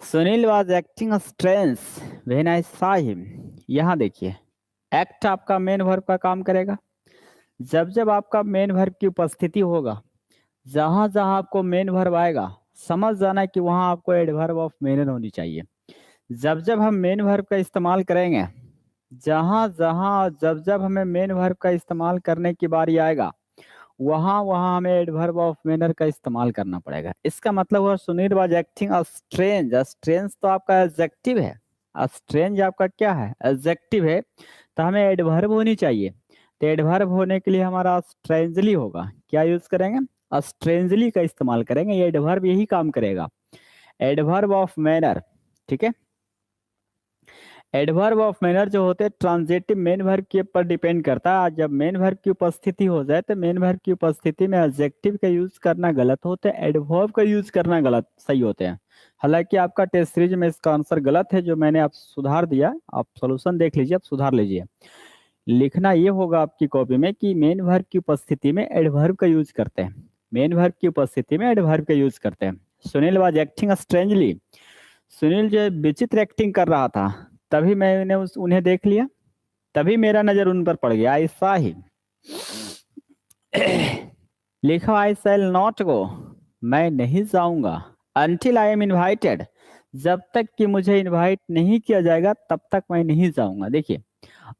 Sunil was acting strains when I saw him. यहाँ देखिए, act आपका मेन वर्ब का काम करेगा। जब जब आपका मेन वर्ब की उपस्थिति होगा, जहां जहां आपको मेन वर्ब आएगा, समझ जाना कि वहां आपको एडवर्ब ऑफ मेनर होनी चाहिए। जब जब हम मेन वर्ब का इस्तेमाल करेंगे, जहां जहां जब जब हमें मेन वर्ब का इस्तेमाल करने की बारी आएगा, वहां वहां हमें एडवर्ब ऑफ मैनर का इस्तेमाल करना पड़ेगा। इसका मतलब हुआ Sunil was acting strange. Strange तो आपका एडजेक्टिव है। स्ट्रेंज आपका क्या है? एडजेक्टिव है। तो हमें एडवर्ब होनी चाहिए। तो एडवर्ब होने के लिए हमारा स्ट्रेंजली होगा। क्या यूज करेंगे? स्ट्रेंजली का इस्तेमाल करेंगे। ये एडवर्ब यही काम करेगा, एडवर्ब ऑफ मैनर। ठीक है। एडवर्ब ऑफ मैनर जो होते हैं ट्रांजिटिव मेन वर्ब के ऊपर डिपेंड करता है। जब मेन वर्ब की उपस्थिति हो जाए तो मेन वर्ब की उपस्थिति में एडजेक्टिव का यूज करना गलत होता है, एडवर्ब का यूज करना गलत सही होते हैं। हालांकि आपका टेस्ट सीरीज में इसका आंसर गलत है, जो मैंने आप सुधार दिया। आप सोल्यूशन देख लीजिए, आप सुधार लीजिए। लिखना ये होगा आपकी कॉपी में कि मेन वर्ब की उपस्थिति में एडवर्ब का यूज करते हैं। मेन वर्ब की उपस्थिति में एडवर्ब का यूज करते हैं। Sunil was acting strangely. Sunil जो है विचित्र एक्टिंग कर रहा था, तभी मैंने उन्हें देख लिया, तभी मेरा नजर उन पर पड़ गया। ऐसा ही लिखो, आई शैल नॉट गो, मैं नहीं जाऊंगा। अनटिल आई एम इनवाइटेड, जब तक कि मुझे इनवाइट नहीं किया जाएगा तब तक मैं नहीं जाऊंगा। देखिए,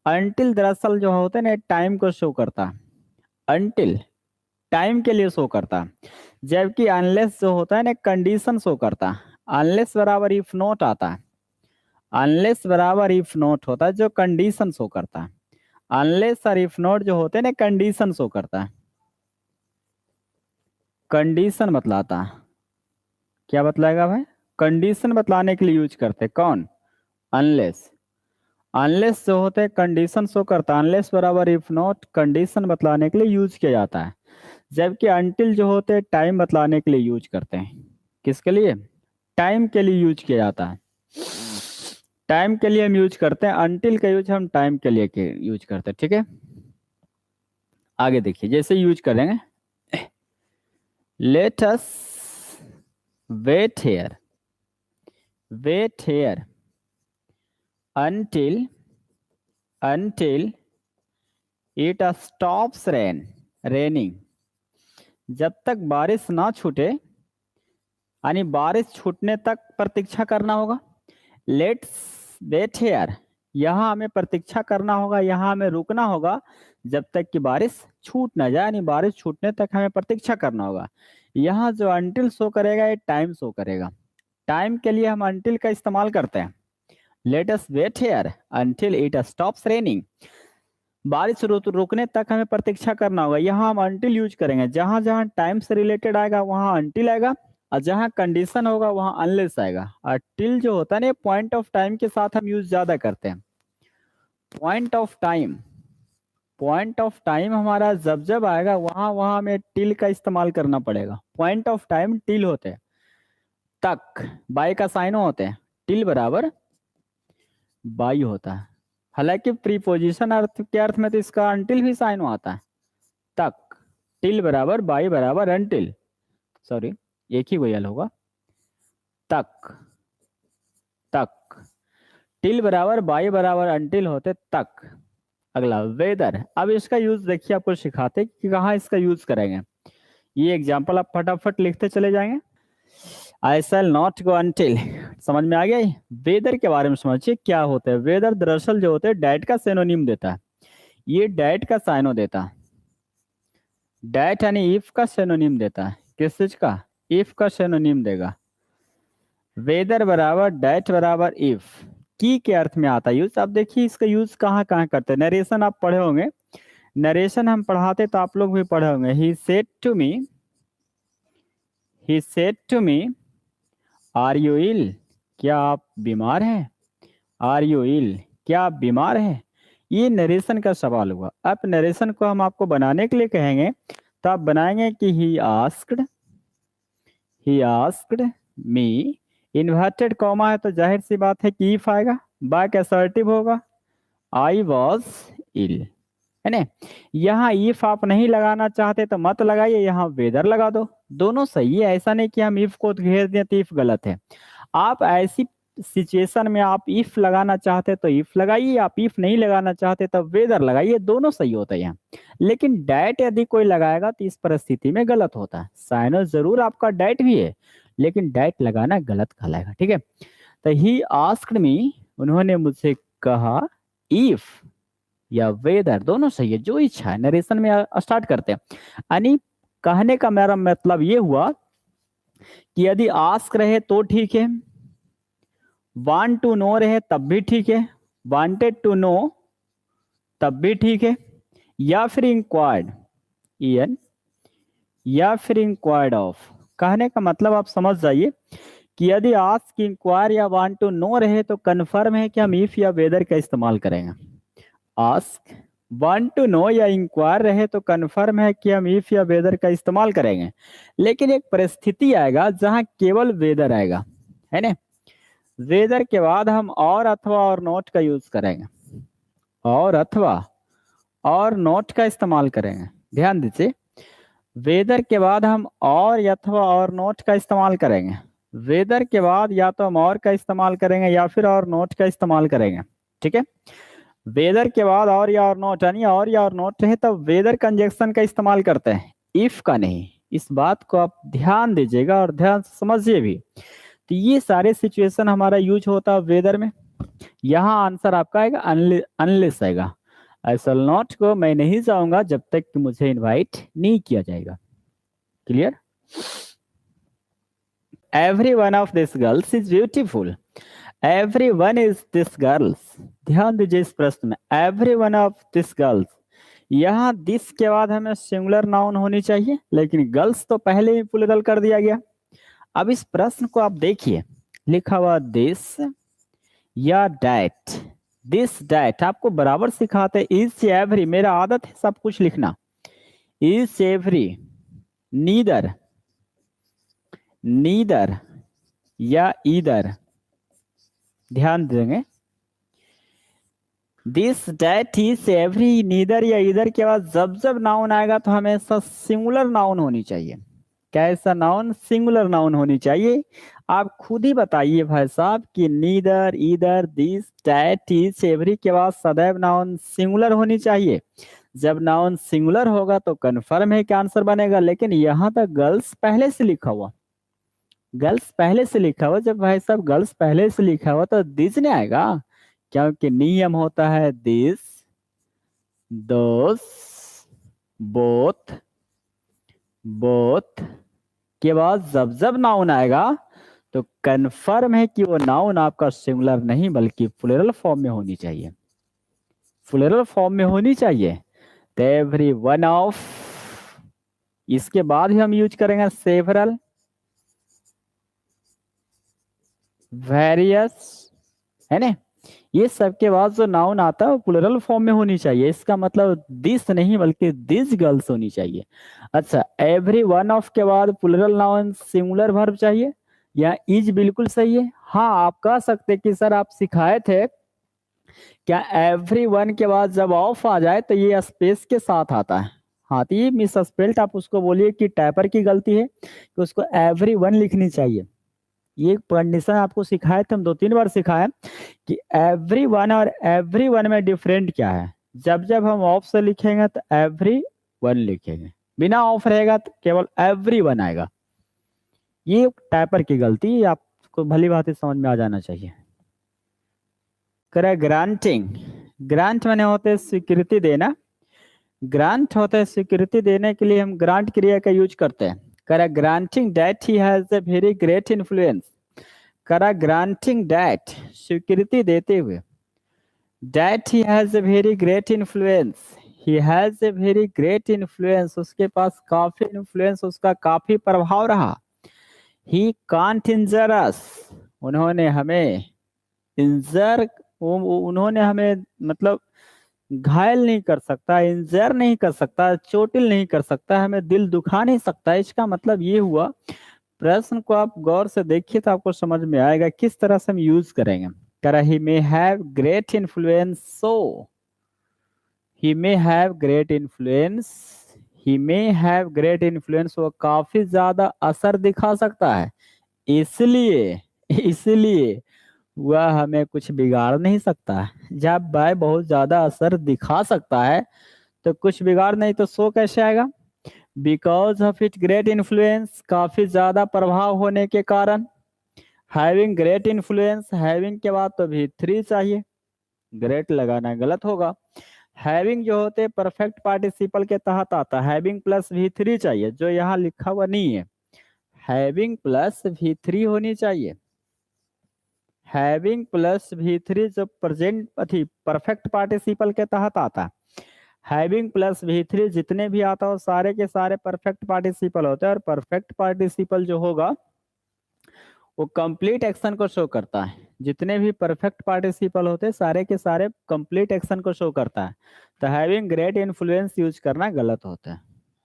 अनटिल दरअसल जो होता है ना, टाइम को शो करता है। अनटिल टाइम के लिए शो करता है, जबकि अनलेस जो होता है ना, कंडीशन शो करता है। अनलेस बराबर इफ नॉट आता है। अनलेस बराबर इफ नॉट होता है जो कंडीशन शो करता है। अनलेस और इफ नॉट जो होते हैं ना, कंडीशन शो करता है, कंडीशन बतलाता है। क्या बतलाएगा भाई? कंडीशन बतलाने के लिए यूज करते हैं। कौन? अनलेस। अनलेस जो होते हैं कंडीशन शो करता है। अनलेस बराबर इफ नॉट कंडीशन बतलाने के लिए यूज किया जाता है, जबकि अनटिल जो होते हैं टाइम बतलाने के लिए यूज करते हैं। किसके लिए? टाइम के लिए यूज किया जाता है। टाइम के लिए हम यूज करते हैं, अनटिल का यूज हम टाइम के लिए यूज करते हैं। ठीक है, आगे देखिए, जैसे यूज करेंगे, let us wait here, wait here until it stops raining, जब तक बारिश ना छूटे, यानी बारिश छूटने तक प्रतीक्षा करना होगा। लेट्स वेट हियर, यहाँ हमें प्रतीक्षा करना होगा, यहाँ हमें रुकना होगा जब तक कि बारिश छूट ना जाए, यानी बारिश छूटने तक हमें प्रतीक्षा करना होगा। यहाँ जो अंटिल शो करेगा ये टाइम शो करेगा। टाइम के लिए हम अंटिल का इस्तेमाल करते हैं। Let us wait here until it stops raining, बारिश रुकने तक हमें प्रतीक्षा करना होगा। यहाँ हम अंटिल यूज करेंगे। जहां जहां टाइम से रिलेटेड आएगा वहां अंटिल आएगा, और जहां कंडीशन होगा वहां अनलेस आएगा। और टिल जो होता है ना, पॉइंट ऑफ टाइम के साथ हम यूज ज्यादा करते हैं। Point of time, point of time हमारा जब जब आएगा वहां वहां हमें टिल का इस्तेमाल करना पड़ेगा। पॉइंट ऑफ टाइम टिल होते हैं। तक बाय का साइनो होते हैं। टिल बराबर बाई होता है। हालांकि प्रीपोजिशन अर्थ के अर्थ में तो इसका अंटिल भी साइन आता है। तक, टिल बराबर बाई बराबर अंटिल, सॉरी एक ही वही होगा। तक, तक, टिल बराबर बाई बराबर अंटिल होते तक। अगला वेदर। अब इसका यूज देखिए, आपको सिखाते कि कहाँ इसका यूज करेंगे। ये एग्जाम्पल आप फटाफट लिखते चले जाएंगे। आई शैल नॉट गो अंटिल, समझ में आ गया? वेदर के बारे में समझिए क्या होता है। वेदर दरअसल जो होते हैं डैट का सिनोनिम देता है। ये डैट का साइनो देता है। डैट यानी इफ का सिनोनिम देता है। किस चीज का? इफ का सिनोनिम देगा। वेदर बराबर डैट बराबर इफ, की के अर्थ में आता है यूज। अब देखिए इसका यूज कहाँ कहाँ करते हैं। नरेशन आप पढ़े होंगे, नरेशन हम पढ़ाते तो आप लोग भी पढ़े होंगे। He said to me, he said to me are you ill, क्या आप बीमार हैं? आर यू इल, क्या आप बीमार हैं? ये नरेशन का सवाल हुआ। अब नरेशन को हम आपको बनाने के लिए कहेंगे तो आप बनाएंगे कि he asked me, inverted comma है तो जाहिर सी बात है कि इफ आएगा, बाक असर्टिव होगा, आई वॉज इल, है ना। यहाँ इफ आप नहीं लगाना चाहते तो मत लगाइए, यहाँ वेदर लगा दो, दोनों सही है। ऐसा नहीं कि हम इफ को घेर दें तो इफ गलत है। आप ऐसी सिचुएशन में आप इफ लगाना चाहते तो इफ लगाइए, आप इफ नहीं लगाना चाहते तो वेदर लगाइए, दोनों सही होता है यहाँ। लेकिन डैट यदि कोई लगाएगा तो इस परिस्थिति में गलत होता है। साइनो जरूर आपका डैट भी है, लेकिन डैट लगाना गलत कहलाएगा, ठीक है। तो ही आस्क्ड मी, उन्होंने मुझसे कहा, इफ या वेदर दोनों सही है, जो इच्छा है। नरेशन में स्टार्ट करते हैं। यानी कहने का मेरा मतलब ये हुआ कि यदि आस्क रहे तो ठीक है, वांट टू नो रहे तब भी ठीक है, वांटेड टू नो तब भी ठीक है, या फिर इंक्वायर्ड ईएन, या फिर इंक्वायर्ड ऑफ। कहने का मतलब आप समझ जाइए कि यदि आस्क, इंक्वायर या वांट टू नो रहे तो कन्फर्म है कि हम इफ या वेदर का इस्तेमाल करेंगे। आस्क, वांट टू नो या इंक्वायर रहे तो कन्फर्म है कि हम इफ या वेदर का इस्तेमाल करेंगे। लेकिन एक परिस्थिति आएगा जहां केवल वेदर आएगा, है ना। वेदर के बाद हम और अथवा और नॉट का यूज करेंगे, और अथवा और नॉट का इस्तेमाल करेंगे। ध्यान दीजिए, वेदर के बाद हम और अथवा और नॉट का इस्तेमाल करेंगे। वेदर के बाद या तो हम और का इस्तेमाल करेंगे या फिर और नॉट का इस्तेमाल करेंगे, ठीक है। वेदर के बाद और या और नॉट, यानी और या और नॉट रहे तब वेदर कंजक्शन का इस्तेमाल करते हैं, इफ का नहीं। इस बात को आप ध्यान दीजिएगा और ध्यान से समझिए भी। तो ये सारे सिचुएशन हमारा यूज होता है वेदर में। यहाँ आंसर आपका आएगा अनलेस आएगा। आई शैल नॉट गो, मैं नहीं जाऊंगा जब तक कि मुझे इनवाइट नहीं किया जाएगा। Clear? Every one of this girls is beautiful, every one is this girls. ध्यान दीजिए इस प्रश्न में, every one of this girls, यहाँ दिस के बाद हमें सिंगुलर नाउन होनी चाहिए, लेकिन गर्ल्स तो पहले ही प्लूरल कर दिया गया। अब इस प्रश्न को आप देखिए, लिखा हुआ दिस या डैट, दिस डैट आपको बराबर सिखाते इज एवरी, मेरा आदत है सब कुछ लिखना, इज एवरी, नीदर, नीदर या ईदर। ध्यान देंगे, this that is every, neither या ईदर के बाद जब जब नाउन आएगा तो हमेशा सिंगुलर नाउन होनी चाहिए। कैसा नाउन? सिंगुलर नाउन होनी चाहिए। आप खुद ही बताइए भाई साहब कि neither, either, this, that, is, every के बाद सदैव नाउन सिंगुलर होनी चाहिए। जब नाउन सिंगुलर होगा तो कन्फर्म है कि आंसर बनेगा। लेकिन यहाँ तक गर्ल्स पहले से लिखा हुआ, गर्ल्स पहले से लिखा हुआ, जब भाई साहब गर्ल्स पहले से लिखा हुआ तो दिस नहीं आएगा, क्योंकि नियम होता है दिस, दोस, बोथ, बोथ के बाद जब जब नाउन आएगा तो कंफर्म है कि वो नाउन आपका सिंगुलर नहीं बल्कि प्लूरल फॉर्म में होनी चाहिए, प्लूरल फॉर्म में होनी चाहिए। तो एवरी वन ऑफ, इसके बाद ही हम यूज करेंगे सेवरल, वेरियस, है ना। ये सब के बाद जो नाउन आता है वो प्लूरल फॉर्म में होनी चाहिए। इसका मतलब दिस नहीं बल्कि दिस गर्ल्स होनी चाहिए। अच्छा, एवरी वन ऑफ के बाद प्लूरल नाउन सिंगुलर वर्ब चाहिए या इज बिल्कुल सही है। हाँ, आप कह सकते कि सर आप सिखाए थे क्या एवरी वन के बाद जब ऑफ आ जाए तो ये स्पेस के साथ आता है। हाँ, तो ये मिस स्पेल्ट, आप उसको बोलिए कि टाइपर की गलती है कि उसको एवरी वन लिखनी चाहिए। ये कंडीशन आपको सिखाए थे, हम 2-3 बार सिखाए कि एवरी वन और एवरी वन में डिफरेंट क्या है। जब जब हम ऑफ से लिखेंगे तो एवरी वन लिखेंगे, बिना ऑफ रहेगा तो केवल एवरी वन आएगा। ये टाइपर की गलती, आपको भली बात समझ में आ जाना चाहिए। करे ग्रांटिंग, ग्रांट माने होते हैं स्वीकृति देना, ग्रांट होता है स्वीकृति देने के लिए हम ग्रांट क्रिया का यूज करते हैं। करे granting that he has a very great influence, करा ग्रांटिंग दैट स्वीकृति देते हुए, that he has a very great influence, he has a very great influence, उसके पास काफी इन्फ्लुएंस, उसका काफी प्रभाव रहा। ही कांट इंजर अस, उन्होंने हमें इंजर, उन्होंने हमें मतलब घायल नहीं कर सकता, इंजर नहीं कर सकता, चोटिल नहीं कर सकता, हमें दिल दुखा नहीं सकता। इसका मतलब ये हुआ, प्रश्न को आप गौर से देखिए तो आपको समझ में आएगा किस तरह से हम यूज करेंगे। करा he may have great influence, so he may have great influence, he may have great influence, वो काफी ज्यादा असर दिखा सकता है, इसलिए इसलिए वह हमें कुछ बिगाड़ नहीं सकता। जब वह बहुत ज्यादा असर दिखा सकता है तो कुछ बिगाड़ नहीं तो सो कैसे आएगा? Because of it great influence, काफी ज्यादा प्रभाव होने के कारण। हैविंग ग्रेट इन्फ्लुएंस, हैविंग के बाद तो भी थ्री चाहिए, ग्रेट लगाना गलत होगा। हैविंग जो होते परफेक्ट पार्टिसिपल के तहत आता, हैविंग प्लस भी थ्री चाहिए, जो यहाँ लिखा हुआ नहीं है। हैविंग प्लस भी थ्री होनी चाहिए। हैविंग प्लस भी थ्री जो प्रेजेंट अथी परफेक्ट पार्टिसिपल के तहत आता। हैविंग प्लस भी थ्री जितने भी आता हो सारे के सारे परफेक्ट पार्टिसिपल होते हैं, और परफेक्ट पार्टिसिपल जो होगा वो कंप्लीट एक्शन को शो करता है। जितने भी परफेक्ट पार्टिसिपल होते हैं सारे के सारे कंप्लीट एक्शन को शो करता है। तो हैविंग ग्रेट इन्फ्लुएंस यूज करना गलत होता है।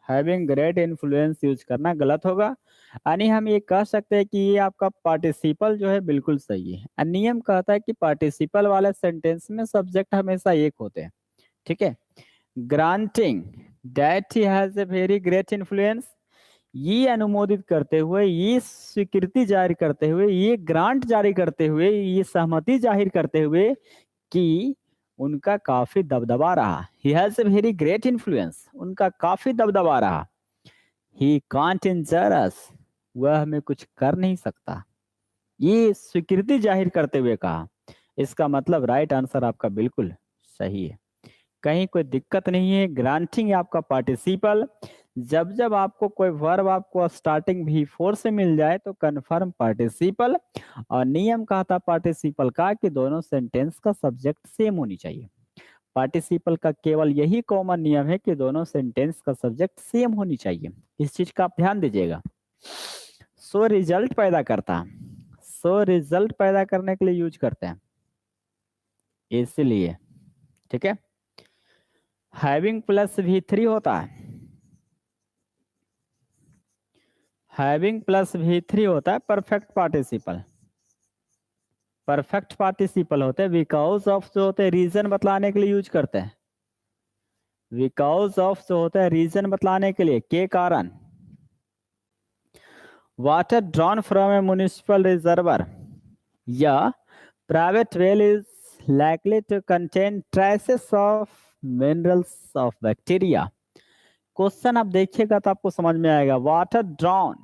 हैविंग ग्रेट इन्फ्लुएंस यूज करना गलत होगा। यानी हम ये कह सकते हैं कि ये आपका पार्टिसिपल जो है बिल्कुल सही है। और नियम कहता है कि पार्टिसिपल वाले सेंटेंस में सब्जेक्ट हमेशा एक होते हैं। ठीक है। Granting that he has a very great influence, ये अनुमोदित करते हुए, ये स्वीकृति जारी करते हुए, ये ग्रांट जारी करते हुए, ये सहमति जाहिर करते हुए कि उनका काफी दबदबा रहा। He has a very great influence, उनका काफी दबदबा रहा। ही कांट इंजर अस, वह हमें कुछ कर नहीं सकता, ये स्वीकृति जाहिर करते हुए कहा। इसका मतलब राइट आंसर आपका बिल्कुल सही है, कहीं कोई दिक्कत नहीं है। ग्रांटिंग आपका पार्टिसिपल, जब जब आपको कोई वर्ब आपको स्टार्टिंग भी फोर से मिल जाए तो कन्फर्म पार्टिसिपल। और नियम कहा था पार्टिसिपल का कि दोनों सेंटेंस का सब्जेक्ट सेम होनी चाहिए। पार्टिसिपल का केवल यही कॉमन नियम है कि दोनों सेंटेंस का सब्जेक्ट सेम होनी चाहिए। इस चीज का आप ध्यान दीजिएगा। सो रिजल्ट पैदा करता, सो रिजल्ट पैदा करने के लिए यूज करते हैं, इसलिए। ठीक है। हैविंग प्लस भी थ्री होता है, हैविंग प्लस भी थ्री होता है परफेक्ट पार्टिसिपल। परफेक्ट पार्टिसिपल होते हैं बिकॉज ऑफ जो होते हैं रीजन बतलाने के लिए यूज करते हैं। बिकॉज ऑफ जो होता है रीजन बतलाने के लिए, के कारण। Water drawn from a municipal reservoir या private well is likely to contain traces of minerals of bacteria। Question आप देखिएगा तो आपको समझ में आएगा। वाटर ड्रॉन,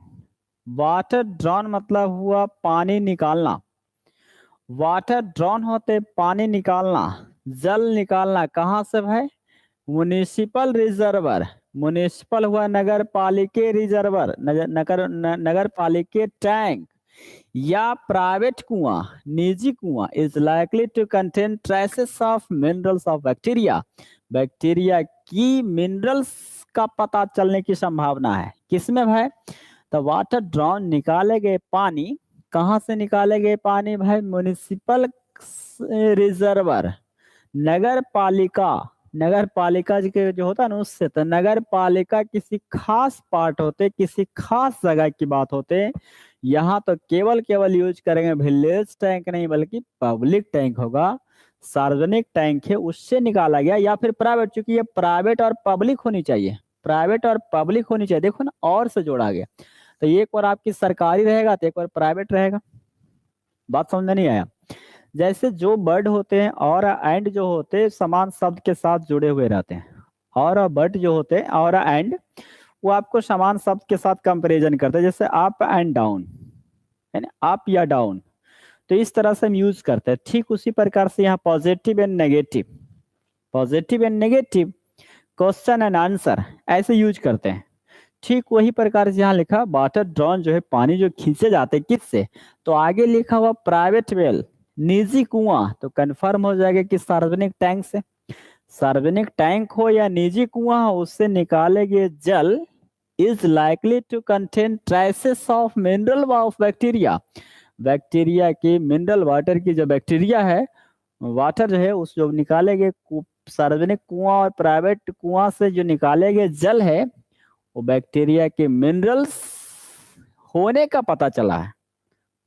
वाटर ड्रॉन मतलब हुआ पानी निकालना। वाटर ड्रॉन होते पानी निकालना, जल निकालना, कहाँ से भाई? Municipal reservoir. म्युनिसिपल हुआ नगर पालिके रिजर्वर, नगर पालिके टैंक, या प्राइवेट कुआं, निजी कुआं। Is likely to contain traces of minerals of bacteria, bacteria की मिनरल्स का पता चलने की संभावना है। किसमें भाई? तो वाटर ड्रॉन निकाले गए पानी, कहाँ से निकाले गए पानी भाई? म्युनिसिपल रिजर्वर, नगर पालिका, नगर पालिका के जो होता है ना उससे। तो नगर पालिका किसी खास पार्ट होते, किसी खास जगह की बात होते। यहाँ तो केवल केवल यूज करेंगे विलेज टैंक नहीं बल्कि पब्लिक टैंक होगा, सार्वजनिक टैंक है उससे निकाला गया, या फिर प्राइवेट, चूंकि ये प्राइवेट और पब्लिक होनी चाहिए, प्राइवेट और पब्लिक होनी चाहिए। देखो ना, और से जोड़ा गया। तो एक और आपकी सरकारी रहेगा तो एक और प्राइवेट रहेगा। बात समझ में नहीं आया? जैसे जो वर्ड होते हैं और एंड जो होते हैं समान शब्द के साथ जुड़े हुए रहते हैं। और बट जो होते हैं और एंड वो आपको समान शब्द के साथ कंपैरिजन करते हैं, जैसे अप एंड डाउन, यानी अप या डाउन। तो इस तरह से हम यूज करते हैं। ठीक उसी प्रकार से यहाँ positive and negative, positive and negative, question and answer ऐसे यूज करते हैं। ठीक वही प्रकार से यहाँ लिखा वाटर ड्रॉन जो है पानी जो खींचे जाते हैं किससे? तो आगे लिखा हुआ प्राइवेट वेल, निजी कुआं, तो कंफर्म हो जाएगा कि सार्वजनिक टैंक से। सार्वजनिक टैंक हो या निजी कुआं हो, उससे निकाले गए जल is likely to contain traces of mineral of bacteria, bacteria की, मिनरल वाटर की जो बैक्टीरिया है, वाटर जो है उस जो निकाले गए सार्वजनिक कुआं और प्राइवेट कुआं से जो निकाले गए जल है वो बैक्टीरिया के मिनरल्स होने का पता चला है।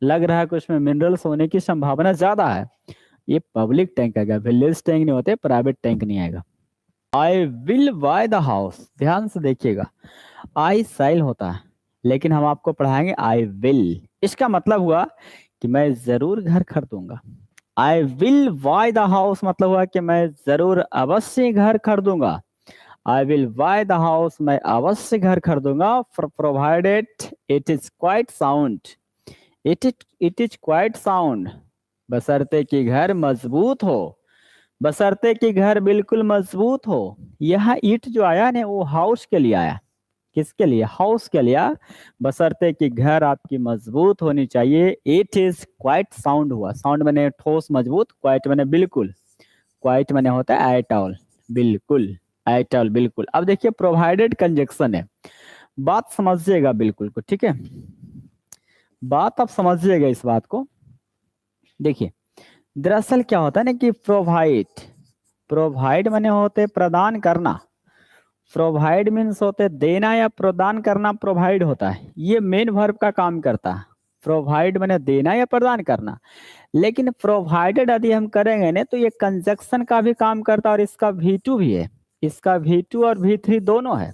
लग रहा है कि उसमें मिनरल्स होने की संभावना ज्यादा है। ये पब्लिक टैंक आएगा, विलेज टैंक नहीं होते, प्राइवेट टैंक नहीं आएगा। आई विल बाय द हाउस, ध्यान से देखिएगा। आई साइल होता है लेकिन हम आपको पढ़ाएंगे आई विल। इसका मतलब हुआ कि मैं जरूर घर खरीदूंगा। I will buy the house मतलब हुआ कि मैं जरूर अवश्य घर खरीदूंगा। I will buy the house, मैं अवश्य घर खरीदूंगा। Provided it is quite sound, it is quite sound, बशर्ते कि घर मजबूत हो, बशर्ते कि घर बिल्कुल मजबूत हो। यह ईट जो आया ना वो हाउस के लिए आया। किसके लिए? हाउस के लिए। बशर्ते कि घर आपकी मजबूत होनी चाहिए। इट इज क्वाइट साउंड हुआ, साउंड मैंने ठोस मजबूत, क्वाइट मैंने बिल्कुल, क्वाइट मैंने होता है एट ऑल, बिल्कुल, एट ऑल बिल्कुल। अब देखिए प्रोवाइडेड कंजक्शन है, बात समझिएगा बिल्कुल को, ठीक है, बात आप समझिएगा इस बात को। देखिए दरअसल क्या होता है ना कि प्रोवाइड, प्रोवाइड माने होते प्रदान करना, प्रोवाइड मीन्स होते देना या प्रदान करना, प्रोवाइड होता है, ये मेन वर्ब का काम करता है। प्रोवाइड माने देना या प्रदान करना। लेकिन प्रोवाइडेड यदि हम करेंगे ना तो ये कंजक्शन का भी काम करता है और इसका V2 भी है, इसका V2 और V3 दोनों है।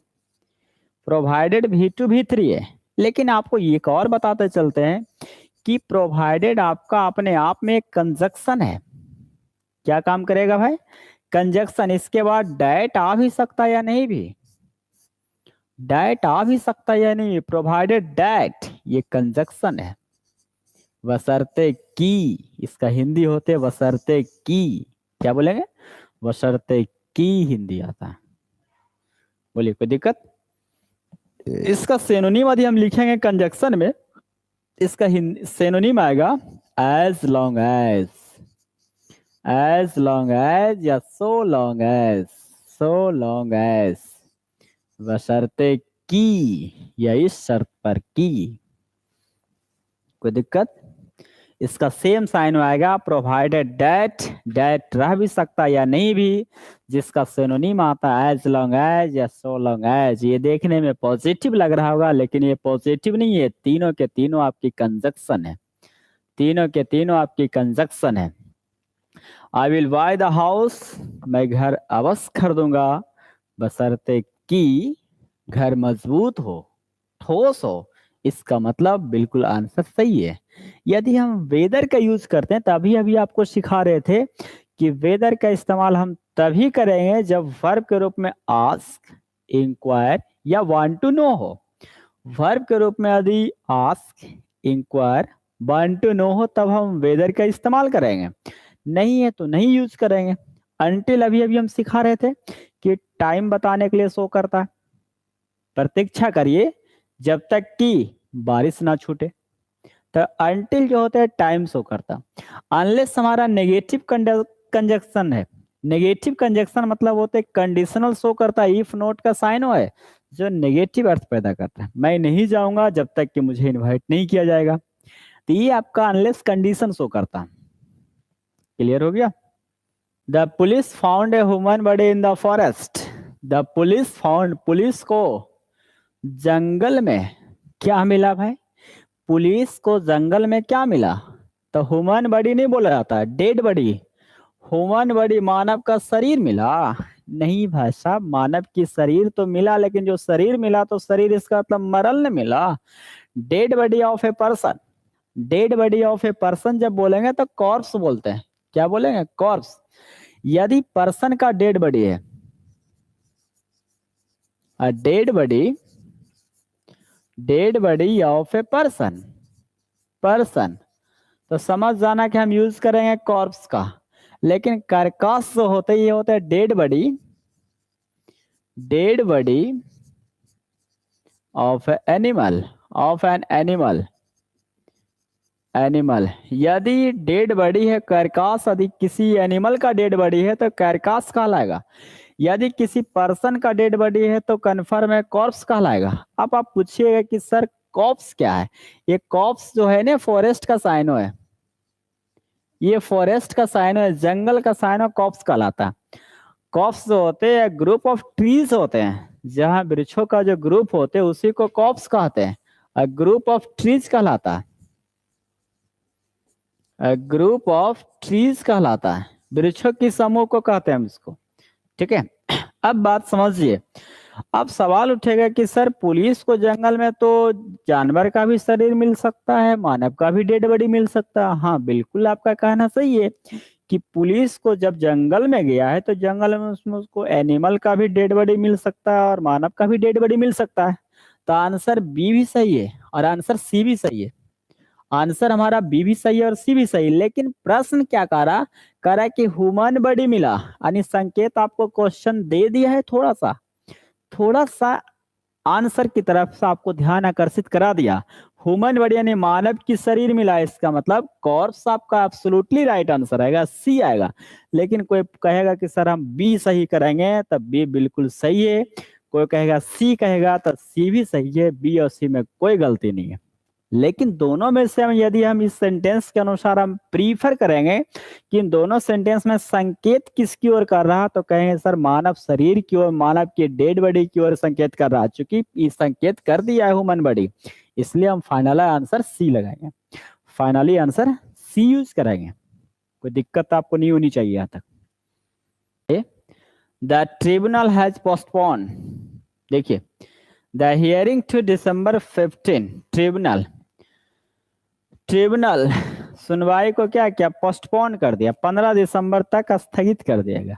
प्रोवाइडेड V2 V3 है। लेकिन आपको एक और बताते चलते हैं कि प्रोवाइडेड आपका अपने आप में एक कंजक्शन है। क्या काम करेगा भाई? कंजक्शन। इसके बाद डैट आ भी सकता है या नहीं भी, डैट आ भी सकता है या नहीं, प्रोवाइडेड डैट ये कंजक्शन है। बशर्ते की, इसका हिंदी होते बशर्ते की, क्या बोलेंगे? बशर्ते की हिंदी आता है। बोलिए कोई दिक्कत? इसका सेनोनिम यदि हम लिखेंगे कंजक्शन में, इसका सेनोनिम आएगा एज लॉन्ग एज या so long as, so long as, बशर्ते की या इस शर्त पर की। कोई दिक्कत? इसका सेम साइन आएगा प्रोवाइडेड डैट, डैट रह भी सकता या नहीं भी, जिसका सिनोनिम आता है एज लॉन्ग एज या सो लॉन्ग एज। ये देखने में पॉजिटिव लग रहा होगा लेकिन ये पॉजिटिव नहीं है, तीनों के तीनों आपकी कंजक्शन है, तीनों के तीनों आपकी कंजक्शन है। आई विल बाय द हाउस, मैं घर अवश्य खरीदूंगा, बशर्ते कि घर मजबूत हो, ठोस हो। इसका मतलब बिल्कुल आंसर सही है। यदि हम वेदर का यूज करते हैं, तभी अभी आपको सिखा रहे थे कि वेदर का इस्तेमाल हम तभी करेंगे जब वर्ब के रूप में आस्क, इंक्वायर या वांट टू नो हो। वर्ब के रूप में यदि ask, inquire, want to know हो तब हम वेदर का इस्तेमाल करेंगे, नहीं है तो नहीं यूज करेंगे। अनटिल अभी अभी हम सिखा रहे थे कि टाइम बताने के लिए शो करता है, प्रतीक्षा करिए जब तक कि बारिश ना छूटे, तो अनटिल जो होता है टाइम शो करता। अनलेस हमारा नेगेटिव कंजक्शन है, नेगेटिव कंजक्शन मतलब होते कंडीशनल शो करता है, इफ नोट का साइन हो है जो नेगेटिव अर्थ पैदा करता है। मैं नहीं जाऊंगा जब तक कि मुझे इनवाइट नहीं किया जाएगा, तो ये आपका अनलेस कंडीशन शो करता है। क्लियर हो गया? The police found a human body in the forest, the police found, police को जंगल में क्या मिला भाई? पुलिस को जंगल में क्या मिला? तो ह्यूमन बॉडी नहीं बोला जाता, डेड बॉडी। ह्यूमन बॉडी मानव का शरीर मिला? नहीं भाई साहब, मानव की शरीर तो मिला लेकिन जो शरीर मिला तो शरीर इसका मतलब मरल ने मिला। Dead body of a person, dead body of a person जब बोलेंगे तो कॉर्प्स बोलते हैं। क्या बोलेंगे? कॉर्प्स। यदि पर्सन का डेड बॉडी है, dead body, dead body of a person, person, तो समझ जाना कि हम यूज करेंगे कॉर्प्स का। लेकिन कार्कास जो होते ये होता है dead body, dead body of animal, of an animal, animal. यदि डेड बॉडी है कार्कास, यदि किसी एनिमल का डेड बॉडी है तो कार्कास कहलाएगा। यदि किसी पर्सन का डेड बॉडी है तो कन्फर्म है कॉर्प्स कहलाएगा। अब आप पूछिएगा कि सर कॉप्स क्या है? ये कॉप्स जो है ना फॉरेस्ट का साइनो है, ये फॉरेस्ट का साइनो है, जंगल का साइनो कॉप्स कहलाता है। कॉप्स जो होते हैं ग्रुप ऑफ ट्रीज होते हैं, जहां वृक्षों का जो ग्रुप होते हैं उसी को कॉप्स कहते हैं, और ग्रुप ऑफ ट्रीज कहलाता है, ग्रुप ऑफ ट्रीज कहलाता है, वृक्षों की समूह को कहते हैं हम इसको। ठीक है, अब बात समझिए। अब सवाल उठेगा कि सर पुलिस को जंगल में तो जानवर का भी शरीर मिल सकता है, मानव का भी डेड बॉडी मिल सकता है। हाँ बिल्कुल आपका कहना सही है कि पुलिस को जब जंगल में गया है तो जंगल में उसमें उसको एनिमल का भी डेड बॉडी मिल सकता है और मानव का भी डेड बॉडी मिल सकता है। तो आंसर बी भी सही है और आंसर सी भी सही है। आंसर हमारा बी भी सही है और सी भी सही है। लेकिन प्रश्न क्या करा कि ह्यूमन बॉडी मिला, यानी संकेत आपको क्वेश्चन दे दिया है, थोड़ा सा आंसर की तरफ से आपको ध्यान आकर्षित करा दिया। ह्यूमन बॉडी यानी मानव की शरीर मिला, इसका मतलब कॉर्प्स आपका एब्सोल्युटली राइट आंसर आएगा, सी आएगा। लेकिन कोई कहेगा कि सर हम बी सही करेंगे, तब बी बिल्कुल सही है। कोई कहेगा सी कहेगा तो सी भी सही है। बी और सी में कोई गलती नहीं है। लेकिन दोनों में से हम यदि हम इस सेंटेंस के अनुसार हम प्रीफर करेंगे कि इन दोनों सेंटेंस में संकेत किसकी ओर कर रहा, तो कहेंगे सर मानव शरीर की ओर, मानव की डेड बॉडी की ओर संकेत कर रहा। चूंकि ये संकेत कर दिया है ह्यूमन बॉडी, इसलिए हम फाइनल आंसर सी लगाएंगे। फाइनली आंसर सी यूज करेंगे। कोई दिक्कत आपको नहीं होनी चाहिए यहाँ तक। द ट्रिब्यूनल हैज पोस्टपोन, देखिए the hearing to December 15। Tribunal सुनवाई को क्या किया, पोस्टपोन कर दिया, 15 दिसंबर तक स्थगित कर दिया गया।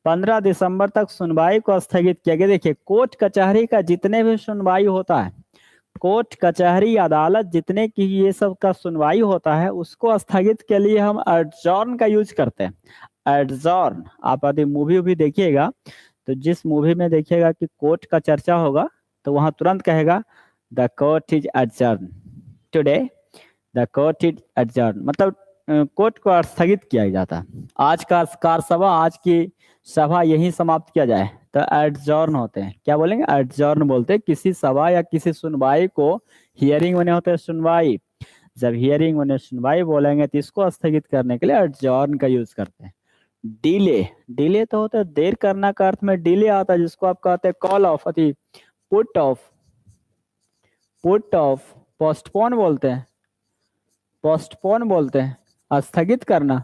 15 दिसंबर तक सुनवाई को स्थगित किया गया। देखिए कोर्ट कचहरी का जितने भी सुनवाई होता है, कोर्ट कचहरी अदालत जितने की ये सब का सुनवाई होता है, उसको स्थगित के लिए हम एडजॉर्न का यूज करते हैं। एडजॉर्न, आप यदि मूवी भी देखिएगा तो जिस मूवी में देखिएगा कि कोर्ट का चर्चा होगा तो वहां तुरंत कहेगा the court is adjourn today, the court is adjourn, मतलब कोर्ट को स्थगित किया जाता है। आज का कार्यसभा, आज की सभा यही समाप्त किया जाए, तो एडजॉर्न होते हैं। क्या बोलेंगे, एडजॉर्न बोलते हैं किसी सभा या किसी सुनवाई को। हियरिंग होने होते हैं सुनवाई, जब हियरिंग होने सुनवाई बोलेंगे तो इसको स्थगित करने के लिए एडजॉर्न का यूज करते हैं। डिले, डिले तो होता है देर करना का अर्थ में डिले आता है, जिसको आप कहते हैं कॉल ऑफ, अति put off, put off, postpone बोलते हैं, पोस्टपोन बोलते हैं स्थगित करना,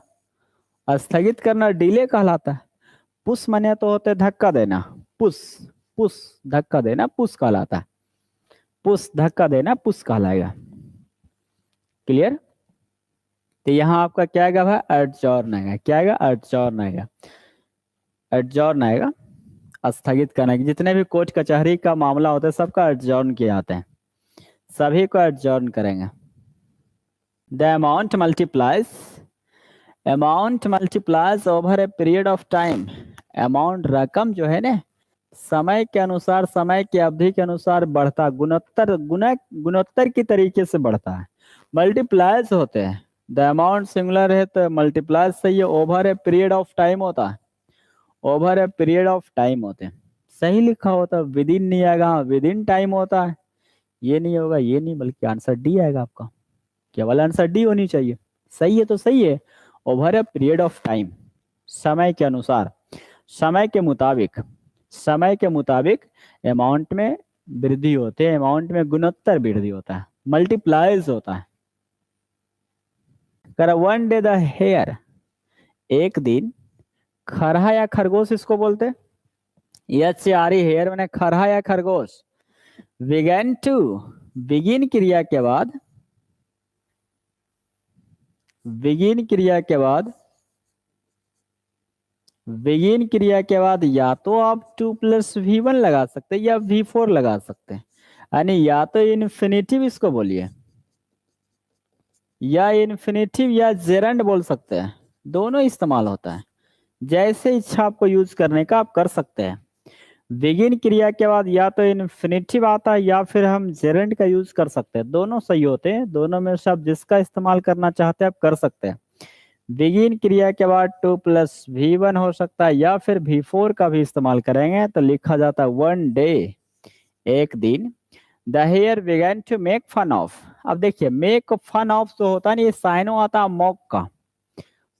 स्थगित करना डिले कहलाता है। पुश माने तो होते धक्का देना, पुश, पुश धक्का देना पुश कहलाता है, पुश धक्का देना पुश कहलाएगा। क्लियर। तो यहाँ आपका क्या आएगा भाई, एडजॉर्न आएगा। क्या आएगा, एडजॉर्न आएगा, एडजॉर्न आएगा। स्थगित करना, जितने भी कोर्ट कचहरी का मामला होता है सबका एडजॉर्न किए जाते हैं, सभी को एडजॉर्न करेंगे। The amount multiplies, amount multiplies over a period of time. Amount रकम जो है ना, समय के अनुसार, समय की अवधि के अनुसार बढ़ता, गुणोत्तर की तरीके से बढ़ता है। मल्टीप्लाइज होते हैं, द अमाउंट सिंगुलर है तो मल्टीप्लाइज सही है। Over a period of time होता है, over a period of time होते हैं। सही लिखा होता है, विद इन नहीं आएगा, विद इन टाइम होता है, ये नहीं होगा, ये नहीं, बल्कि आंसर डी आएगा आपका। केवल आंसर डी होनी चाहिए। सही है तो सही है। Over a period of time, समय के अनुसार, समय के मुताबिक, समय के मुताबिक अमाउंट में वृद्धि होती है, अमाउंट में गुणोत्तर वृद्धि होता है, मल्टीप्लाइज होता है। कर वन डे द हेयर, एक दिन खरहा या खरगोश इसको बोलते हैं। H A R E, hare मैंने खरहा या खरगोश। बिगेन टू, बिगिन क्रिया के बाद, बिगिन क्रिया के बाद, बिगिन क्रिया के बाद या तो आप 2+V1 लगा सकते हैं या V4 लगा सकते हैं, यानी या तो इन्फिनेटिव इसको बोलिए, या इन्फिनेटिव या जेरंड बोल सकते हैं, दोनों इस्तेमाल होता है। जैसे इच्छा आपको यूज करने का आप कर सकते हैं। बिगिन क्रिया के बाद या तो इन्फिनेटिव आता है या फिर हम जेरंड का यूज कर सकते हैं, दोनों सही होते हैं। दोनों में से आप जिसका इस्तेमाल करना चाहते हैं आप कर सकते हैं। बिगिन क्रिया के बाद 2+V1 हो सकता है या फिर V4 का भी इस्तेमाल करेंगे तो लिखा जाता है वन डे, एक दिन। The hare began to make fun of, अब देखिए मेक फन ऑफ जो होता है ना, ये साइनो आता है मॉक का,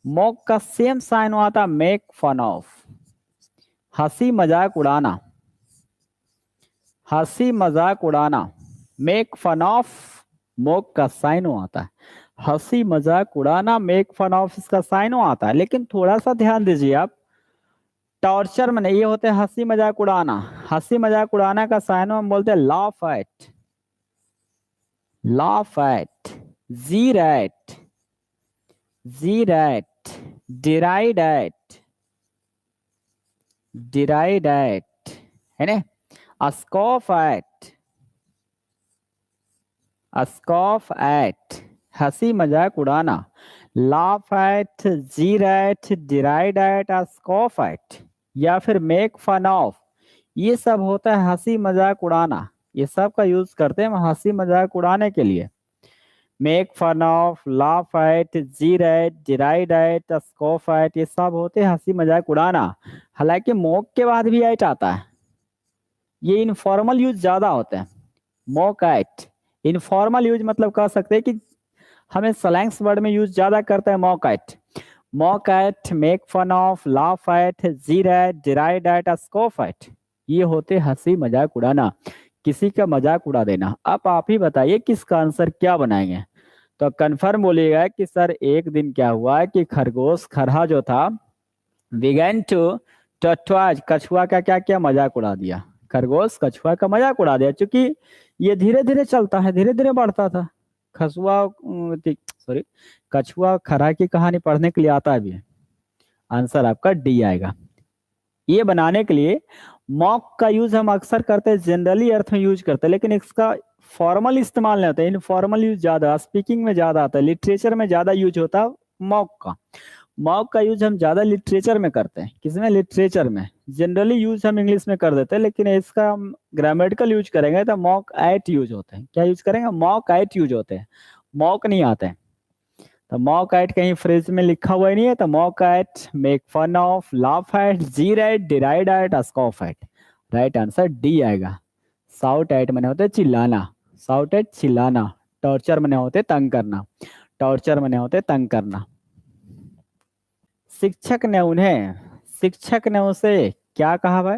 मॉक का सेम साइन आता है मेक फन ऑफ, हंसी मजाक उड़ाना, हंसी मजाक उड़ाना। मेक फन ऑफ मॉक का साइनो आता है, हंसी मजाक उड़ाना मेक फन ऑफ इसका साइनो आता है। लेकिन थोड़ा सा ध्यान दीजिए आप, टॉर्चर में ये होते हैं हंसी मजाक उड़ाना। हंसी मजाक उड़ाना का साइनो हम बोलते हैं laugh at, laugh at, jeer at, jeer at, deride at, deride at, है ना, scoff at, scoff at, हंसी मजाक उड़ाना, laugh at, jeer at, deride at, scoff at, या फिर make fun of, ये सब होता है हंसी मजाक उड़ाना। ये सब का यूज करते हैं हम हंसी मजाक उड़ाने के लिए। Make fun of, laugh at, jeer at, deride at, scoff at, ये सब होते हैं हंसी मजाक उड़ाना। हालांकि मोक के बाद भी एट आता है, ये इनफॉर्मल यूज ज्यादा होते हैं। मोक एट इनफॉर्मल यूज मतलब कह सकते हैं कि हमें स्लैंग्स वर्ड में यूज ज्यादा करते हैं mock at. Mock at, make fun of, laugh at, jeer at, deride at, scoff at, ये होते हंसी मजाक उड़ाना, किसी का मजाक उड़ा देना। अब आप ही बताइए किसका आंसर क्या बनाएंगे। तो कंफर्म बोलिएगा कि सर एक दिन क्या हुआ कि खरगोश खरहा जो था बिगेन टू टटवाज, कछुआ का क्या क्या मजाक उड़ा दिया। खरगोश कछुआ का मजाक उड़ा दिया, क्योंकि ये धीरे धीरे चलता है, धीरे धीरे बढ़ता था। सॉरी, कछुआ खरहा की कहानी पढ़ने के लिए आता है भी। आंसर आपका डी आएगा। ये बनाने के लिए मॉक का यूज हम अक्सर करते हैं, जनरली अर्थ में यूज करते हैं, लेकिन इसका फॉर्मल इस्तेमाल नहीं होता है, इनफॉर्मल यूज ज्यादा, स्पीकिंग में ज्यादा आता है, लिटरेचर में ज्यादा यूज होता है मॉक का। मॉक का यूज हम ज्यादा लिटरेचर में करते हैं। किसमें? लिटरेचर में। जनरली यूज हम इंग्लिश में कर देते हैं, लेकिन इसका हम ग्रामेटिकल यूज करेंगे तो मॉक एट यूज होते हैं। क्या यूज करेंगे? मॉक एट यूज होते हैं, मॉक नहीं आते हैं। तो मॉक एट कहीं फ्रेज में लिखा हुआ ही नहीं है, तो mock at, make fun of, laugh at, jeer at, deride at, scoff at, right answer D आएगा। साउट एट मने होते चिल्लाना, साउट एट चिल्लाना। टॉर्चर मने होते तंग करना, टॉर्चर मने होते तंग करना। शिक्षक ने उसे क्या कहा भाई?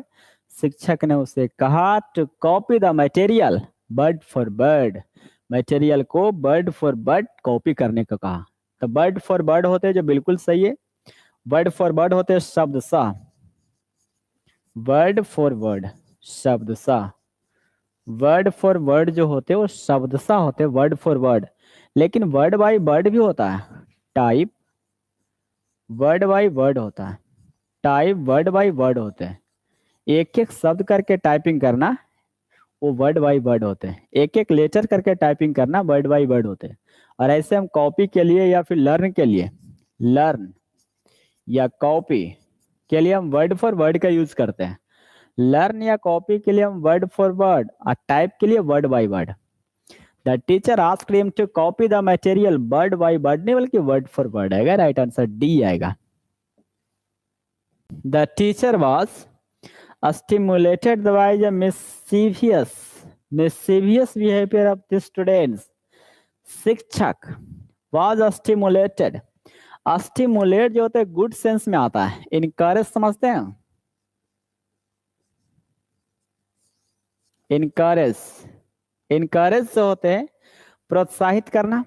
शिक्षक ने उसे कहा to copy the material word for word, material को बर्ड फॉर बर्ड कॉपी करने को कहा। तो बर्ड फॉर बर्ड होते जो बिल्कुल सही है, वर्ड फॉर वर्ड होते शब्द सा, वर्ड फॉर वर्ड शब्द सा, वर्ड फॉर वर्ड जो होते वो शब्द सा होते, वर्ड फॉर वर्ड। लेकिन वर्ड बाय वर्ड भी होता है, टाइप वर्ड बाय वर्ड होता है, टाइप वर्ड बाय वर्ड होते हैं। एक एक शब्द करके टाइपिंग करना वो वर्ड बाय वर्ड होते हैं, एक एक लेटर करके टाइपिंग करना वर्ड बाय वर्ड होते हैं। और ऐसे हम कॉपी के लिए या फिर लर्न के लिए, लर्न या कॉपी के लिए हम वर्ड फॉर वर्ड का यूज करते हैं। लर्न या कॉपी के लिए हम वर्ड फॉर वर्ड, और टाइप के लिए word by word. The teacher asked him to copy the material word by word, नहीं बल्कि वर्ड फॉर वर्ड आएगा, राइट आंसर डी आएगा। The teacher was stimulated by the mischievous behavior of the students. शिक्षक was stimulated, stimulate जो होता है good sense में आता है, इनकरेज समझते हैं? इनकरेज, इनकरेज जो होते हैं प्रोत्साहित करना,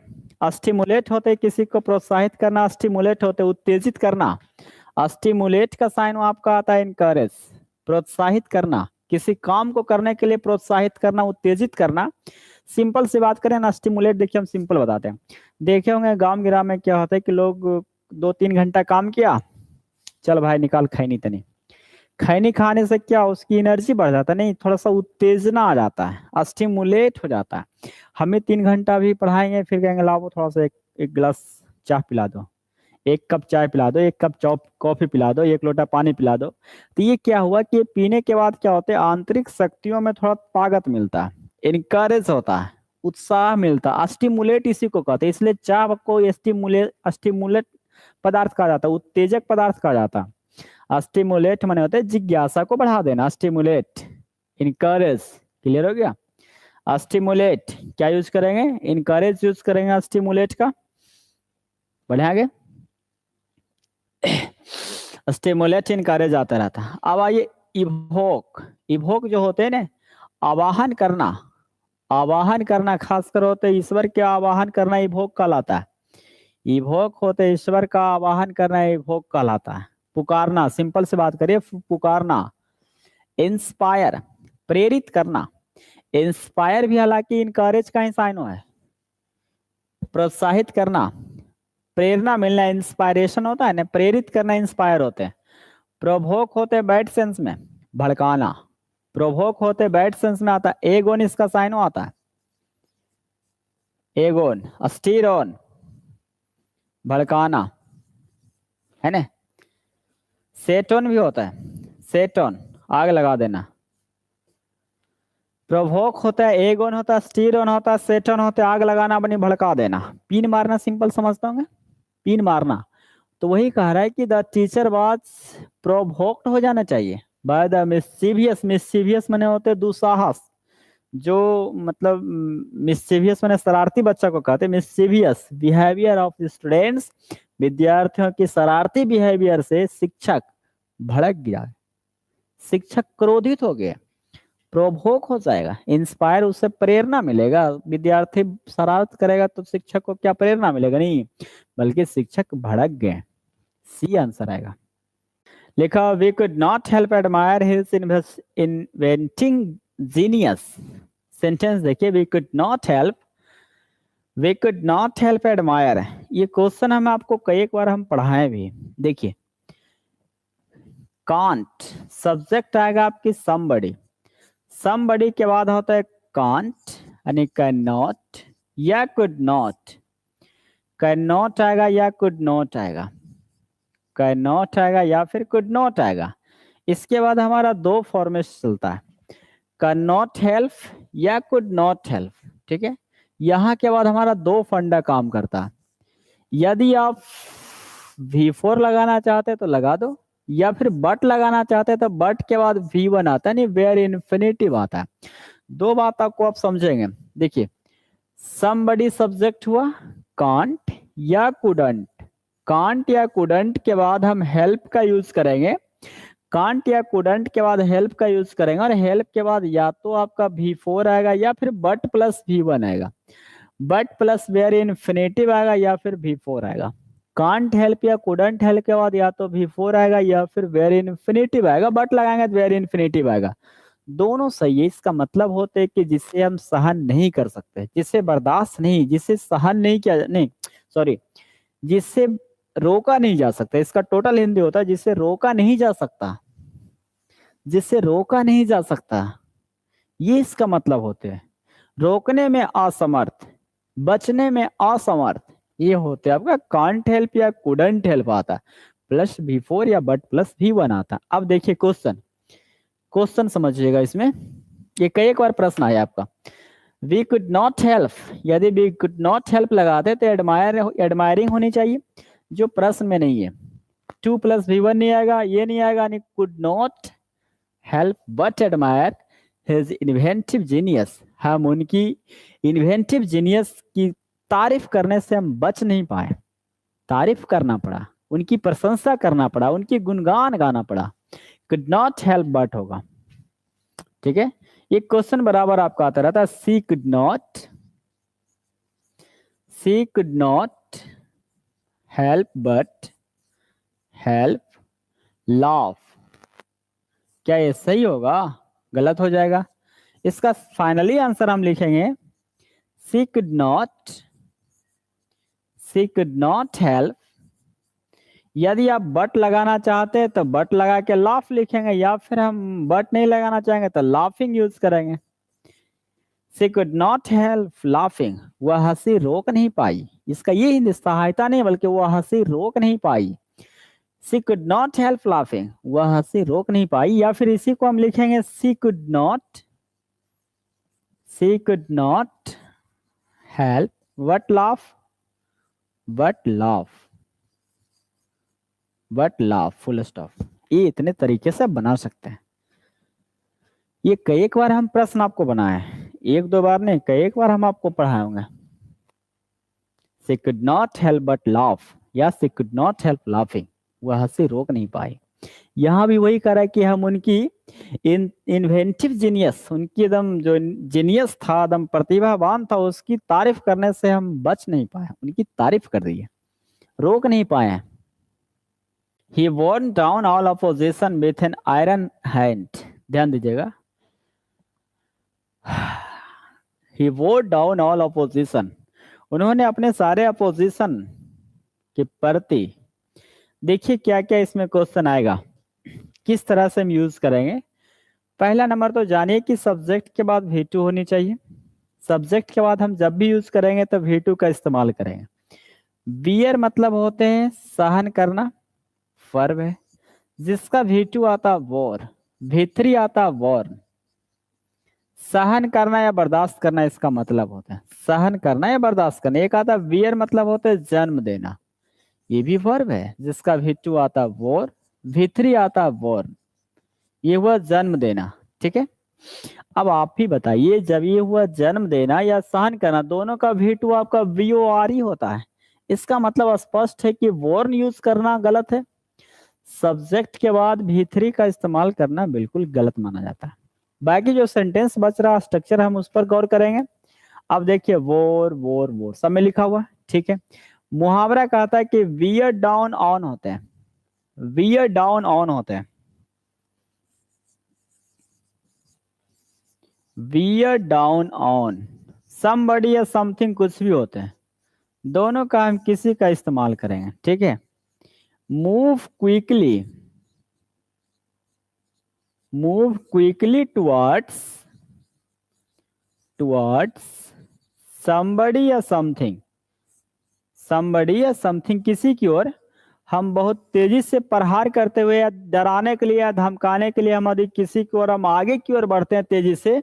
स्टिमुलेट होते हैं किसी को प्रोत्साहित करना, स्टिमुलेट होते उत्तेजित करना। स्टिमुलेट का साइन आपका आता है इनकरेज, प्रोत्साहित करना, किसी काम को करने के लिए प्रोत्साहित करना, उत्तेजित करना। सिंपल सी बात करें ना, स्टिमुलेट देखिए हम सिंपल बताते हैं। देखे होंगे गांव गिराम में क्या होता है कि लोग 2-3 घंटा काम किया, चल भाई निकाल खैनी तनी, खैनी खाने से क्या उसकी एनर्जी बढ़ जाता है, नहीं थोड़ा सा उत्तेजना आ जाता है, स्टिमुलेट हो जाता है। हमें 3 घंटा भी पढ़ाएंगे फिर कहेंगे लाओ थोड़ा सा एक गिलास चाय पिला दो, 1 कप चाय पिला दो, 1 कप कॉफी पिला दो, 1 लोटा पानी पिला दो। तो ये क्या हुआ कि पीने के बाद क्या होता है, आंतरिक शक्तियों में थोड़ा ताकत मिलता है, इनकरेज होता है, उत्साह मिलता है। स्टिमुलेट इसी को कहते हैं, इसलिए चाय को स्टिमुलेट पदार्थ कहा जाता है, उत्तेजक पदार्थ कहा जाता है। स्टिमुलेट माने होते हैं जिज्ञासा को बढ़ा देना, स्टिमुलेट, इनकरेज। क्लियर हो गया? स्टिमुलेट क्या यूज करेंगे? इनकरेज यूज करेंगे स्टिमुलेट का। बढ़े आगे, स्टिमुलेट इनकरेज आता रहता है। अब आइए इवोक, इवोक जो होते हैं ना आवाहन करना, आवाहन करना खासकर होते ईश्वर के आवाहन करना इवोक कहलाता है। इवोक होते ईश्वर का आवाहन करना इवोक कहलाता है। पुकारना, सिंपल से बात करिए, पुकारना। इंस्पायर, प्रेरित करना। इंस्पायर भी हालांकि इनकरेज का ही साइन है। प्रोत्साहित करना, प्रेरणा मिलना इंस्पायरेशन होता है ना, प्रेरित करना इंस्पायर होते हैं। प्रोवोक होते हैं बैड सेंस में, भड़काना। प्रोवोक होते बैड सेंस में आता है, एगोन इसका साइन आता है, एगोन। स्टीर ऑन, भड़काना, है ना। सेटोन भी होता है, सेटोन, आग लगा देना। प्रोवोक होता है, एगोन होता है, स्टीर ऑन होता है, सेटोन होता है, आग लगाना, अपनी भड़का देना। पिन मारना सिंपल समझते होंगे, पिन मारना। तो वही कह रहा है कि द टीचर वाज प्रोवोक्ड हो जाना चाहिए बाय द मिस्चीवियस। मिस्चीवियस माने होते दुस्साहस, जो मतलब मिस्चीवियस माने शरारती बच्चा को कहते हैं। मिस्चीवियस बिहेवियर ऑफ स्टूडेंट्स, विद्यार्थियों की शरारती बिहेवियर से शिक्षक भड़क गया, शिक्षक क्रोधित हो गए, प्रोवोक हो जाएगा। इंस्पायर, उससे प्रेरणा मिलेगा। विद्यार्थी शरारत करेगा तो शिक्षक को क्या प्रेरणा मिलेगा, नहीं, बल्कि शिक्षक भड़क गए। सी आंसर आएगा। लिखा, we could not help admire his inventing genius. Sentence देखिए, we could not help admire. ये क्वेश्चन हम आपको कई बार हम पढ़ाए भी। देखिए, कांट, सब्जेक्ट आएगा आपकी समबडी, समबडी के बाद होता है कांट यानी कैन नॉट या कुड नॉट। कैन नॉट आएगा या कुड नॉट आएगा, कैन नॉट आएगा या फिर कुड नॉट आएगा। इसके बाद हमारा दो फॉर्मेट चलता है, कैन नॉट हेल्प या कुड नॉट हेल्प, ठीक है। यहाँ के बाद हमारा दो फंडा काम करता है। यदि आप V4 लगाना चाहते तो लगा दो, या फिर बट लगाना चाहते तो बट के बाद V1 आता है, नहीं वेयर इन्फिनिटिव आता है। दो बात आपको आप समझेंगे। देखिए, समबडी सब्जेक्ट हुआ, कांट या कुडंट। कांट या कुडंट के बाद हम हेल्प का यूज करेंगे, कांट या कुडंट के बाद हेल्प का यूज करेंगे, और हेल्प के बाद या तो आपका V4 आएगा या फिर बट प्लस V1 आएगा, बट प्लस वेयर इन्फिनिटिव आएगा या फिर V4 आएगा। कांट हेल्प या कुडंट हेल्प के बाद या तो V4 आएगा या फिर वेयर इन्फिनिटिव आएगा, बट लगाएंगे तो वेयर इन्फिनिटिव आएगा। दोनों सही है। इसका मतलब होते है कि जिसे हम सहन नहीं कर सकते, जिसे बर्दाश्त नहीं, जिसे सहन नहीं किया, नहीं सॉरी, जिससे रोका नहीं जा सकता। इसका टोटल हिंदी होता है जिसे रोका नहीं जा सकता, जिसे रोका नहीं जा सकता, ये इसका मतलब होते हैं। रोकने में असमर्थ, बचने में असमर्थ, ये होते हैं आपका कांट हेल्प या कुडंट हेल्प आता है, प्लस V4 या बट प्लस V1 आता है। अब देखिए क्वेश्चन, क्वेश्चन समझिएगा। इसमें ये कई एक बार प्रश्न आया आपका, वी कुड नॉट हेल्प, यदि वी कुड नॉट हेल्प लगाते तो एडमायरिंग होनी चाहिए, जो प्रश्न में नहीं है। 2 + V1 नहीं आएगा, ये नहीं आएगा, यानी could not help but admire his inventive genius. हम उनकी इन्वेंटिव जीनियस की तारीफ करने से हम बच नहीं पाए, तारीफ करना पड़ा, उनकी प्रशंसा करना पड़ा, उनकी गुणगान गाना पड़ा। कुड नॉट हेल्प बट होगा, ठीक है। ये क्वेश्चन बराबर आपका आता रहता है, she could not help but help laugh. क्या ये सही होगा, गलत हो जाएगा? इसका फाइनली आंसर हम लिखेंगे, सी कुड नॉट हेल्प। यदि आप बट लगाना चाहते हैं तो बट लगा के लाफ लिखेंगे, या फिर हम बट नहीं लगाना चाहेंगे तो लाफिंग यूज करेंगे। सी कुड नॉट हेल्प लाफिंग, वह हंसी रोक नहीं पाई। इसका ये हिंदी सहायता नहीं बल्कि वह हंसी रोक नहीं पाई। सी कुड नॉट हेल्प लाफिंग, वह हंसी रोक नहीं पाई। या फिर इसी को हम लिखेंगे, she could not help but laugh, full stop. ये इतने तरीके से बना सकते हैं। ये कई एक बार हम प्रश्न आपको बनाए हैं, एक दो बार नहीं, कई एक बार हम आपको पढ़ाए होंगे। She could not help but laugh या she could not help laughing, वह हंसी रोक नहीं पाई। यहाँ भी वही करा कि हम उनकी इन्वेंटिव जीनियस, उनकी एकदम जो जीनियस था, एकदम प्रतिभावान था, उसकी तारीफ करने से हम बच नहीं पाए, उनकी तारीफ कर रही है, रोक नहीं पाए हैं। He won down all opposition with an iron hand. ध्यान दीजिएगा, he war down all opposition, उन्होंने अपने सारे अपोजिशन के प्रति, देखिए क्या क्या इसमें क्वेश्चन आएगा, किस तरह से हम यूज करेंगे। पहला नंबर तो जानिए कि सब्जेक्ट के बाद V2 होनी चाहिए। सब्जेक्ट के बाद हम जब भी यूज करेंगे तो V2 का इस्तेमाल करेंगे। बियर मतलब होते हैं सहन करना, वर्ब है जिसका V2 आता वॉर, V3 आता वॉर। सहन करना या बर्दाश्त करना इसका मतलब होता है, सहन करना या बर्दाश्त करना। एक आता बियर मतलब होता है जन्म देना, ये भी वर्ब है जिसका V2 आता वॉर, V3 आता वॉर, ये हुआ जन्म देना। ठीक है, अब आप ही बताइए, जब ये हुआ जन्म देना या सहन करना, दोनों का V2 आपका VOR ही होता है, इसका मतलब स्पष्ट है कि वॉर्न यूज करना गलत है। सब्जेक्ट के बाद V3 का इस्तेमाल करना बिल्कुल गलत माना जाता है। बाकी जो सेंटेंस बच रहा स्ट्रक्चर हम उस पर गौर करेंगे। अब देखिए वोर वोर वोर सब में लिखा हुआ है, ठीक है। मुहावरा कहता है कि वियर डाउन ऑन होते हैं, वियर डाउन ऑन होते हैं, वियर डाउन ऑन समबडी या समथिंग कुछ भी होते हैं, दोनों का हम किसी का इस्तेमाल करेंगे। ठीक है, move quickly, move quickly towards, towards somebody या समथिंग, somebody या समथिंग किसी की ओर हम बहुत तेजी से प्रहार करते हुए या डराने के लिए या धमकाने के लिए हम यदि किसी की ओर हम आगे की ओर बढ़ते हैं तेजी से,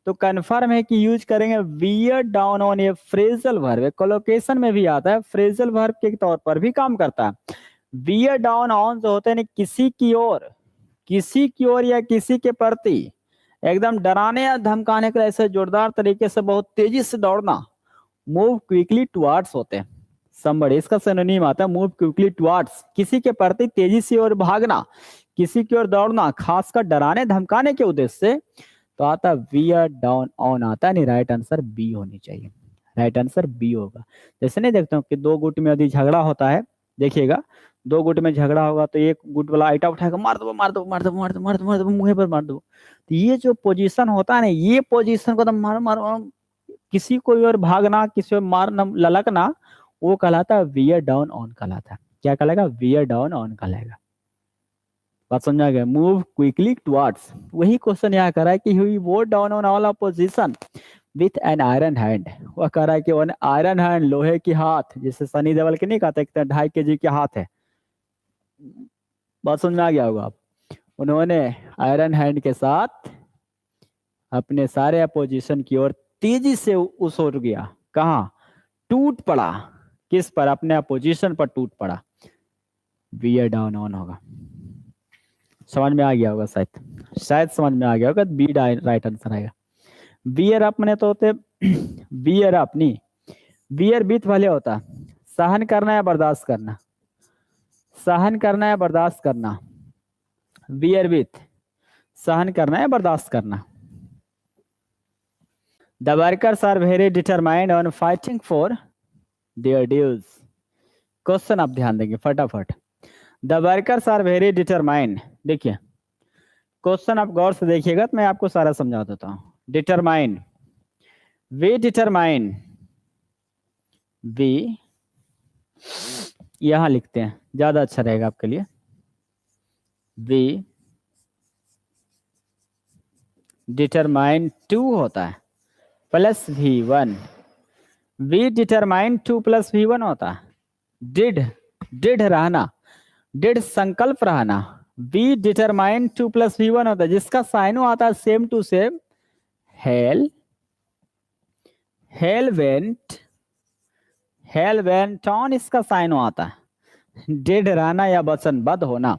तो कन्फर्म है कि यूज करेंगे वियर डाउन ऑन। ये फ्रेजल वर्ब है, कोलोकेशन में भी आता है, फ्रेजल वर्ब के तौर पर भी काम करता है। वियर डाउन ऑन जो होते हैं किसी की ओर, किसी की ओर या किसी के प्रति एकदम डराने या धमकाने के लिए ऐसे जोरदार तरीके से बहुत तेजी से दौड़ना, मूव क्विकली टुवर्ड्स होते हैं। somebody इसका सिनोनिम आता है मूव क्विकली टुवर्ड्स, किसी के प्रति तेजी से और भागना, किसी की ओर दौड़ना, खासकर डराने धमकाने के उद्देश्य से, तो आता वियर डाउन ऑन आता है। नहीं, राइट आंसर बी होनी चाहिए, राइट आंसर बी होगा। जैसे नहीं देखते हो कि दो गुट में यदि झगड़ा होता है, देखिएगा दो गुट में झगड़ा होगा तो एक गुट वाला आइटा उठाएगा, मार दो मार दो मार दो मार दो मार दो मार दो मुंह पर मार दो। तो ये जो पोजीशन होता है ना, ये पोजीशन को तो मार मार किसी को और भागना, किसी और मारना ललकना, वो कहलाता है वियर डाउन ऑन कहलाता है। क्या कहलाएगा? वियर डाउन ऑन कहलाएगा। बात समझा गया? मूव क्विकली टुवर्ड्स, वही क्वेश्चन यहाँ कर रहा है कि ही वोर down on all opposition with an iron hand. वह कह रहा है कि वन आयरन हैंड, लोहे की हाथ, जैसे सनी देओल के नहीं कहते 2.5 kg के हाथ है। बात समझ में आ गया होगा आप? उन्होंने आयरन हैंड के साथ अपने सारे अपोजिशन की ओर तेजी से उस ओर गया। कहा? टूट पड़ा। किस पर? अपने अपोजिशन पर टूट पड़ा। वियर डाउन ऑन होगा। समझ में आ गया होगा शायद, शायद समझ में आ गया होगा। बी राइट आंसर आएगा। बियर अप मैंने तो होते बियर अप नहीं, बियर बीत वाले होता सहन करना या बर्दाश्त करना, सहन करना या बर्दाश्त करना। बियर विथ सहन करना या बर्दाश्त करना। The workers are very determined on fighting for their dues. Question आप ध्यान देंगे फटाफट। The workers are very determined, देखिए क्वेश्चन आप गौर से देखिएगा तो मैं आपको सारा समझा देता हूं। डिटरमाइन, वे डिटरमाइन, वे यहां लिखते हैं, ज्यादा अच्छा रहेगा आपके लिए। वे डिटरमाइन टू होता है plus V1, we determine 2 plus V1 होता है। डिड रहना, डिड संकल्प रहना, वी डिटरमाइन 2 प्लस V1 होता है, जिसका साइनो आता है same to same. Held, held went on, इसका साइनो आता है। डिड रहना या वचनबद्ध होना।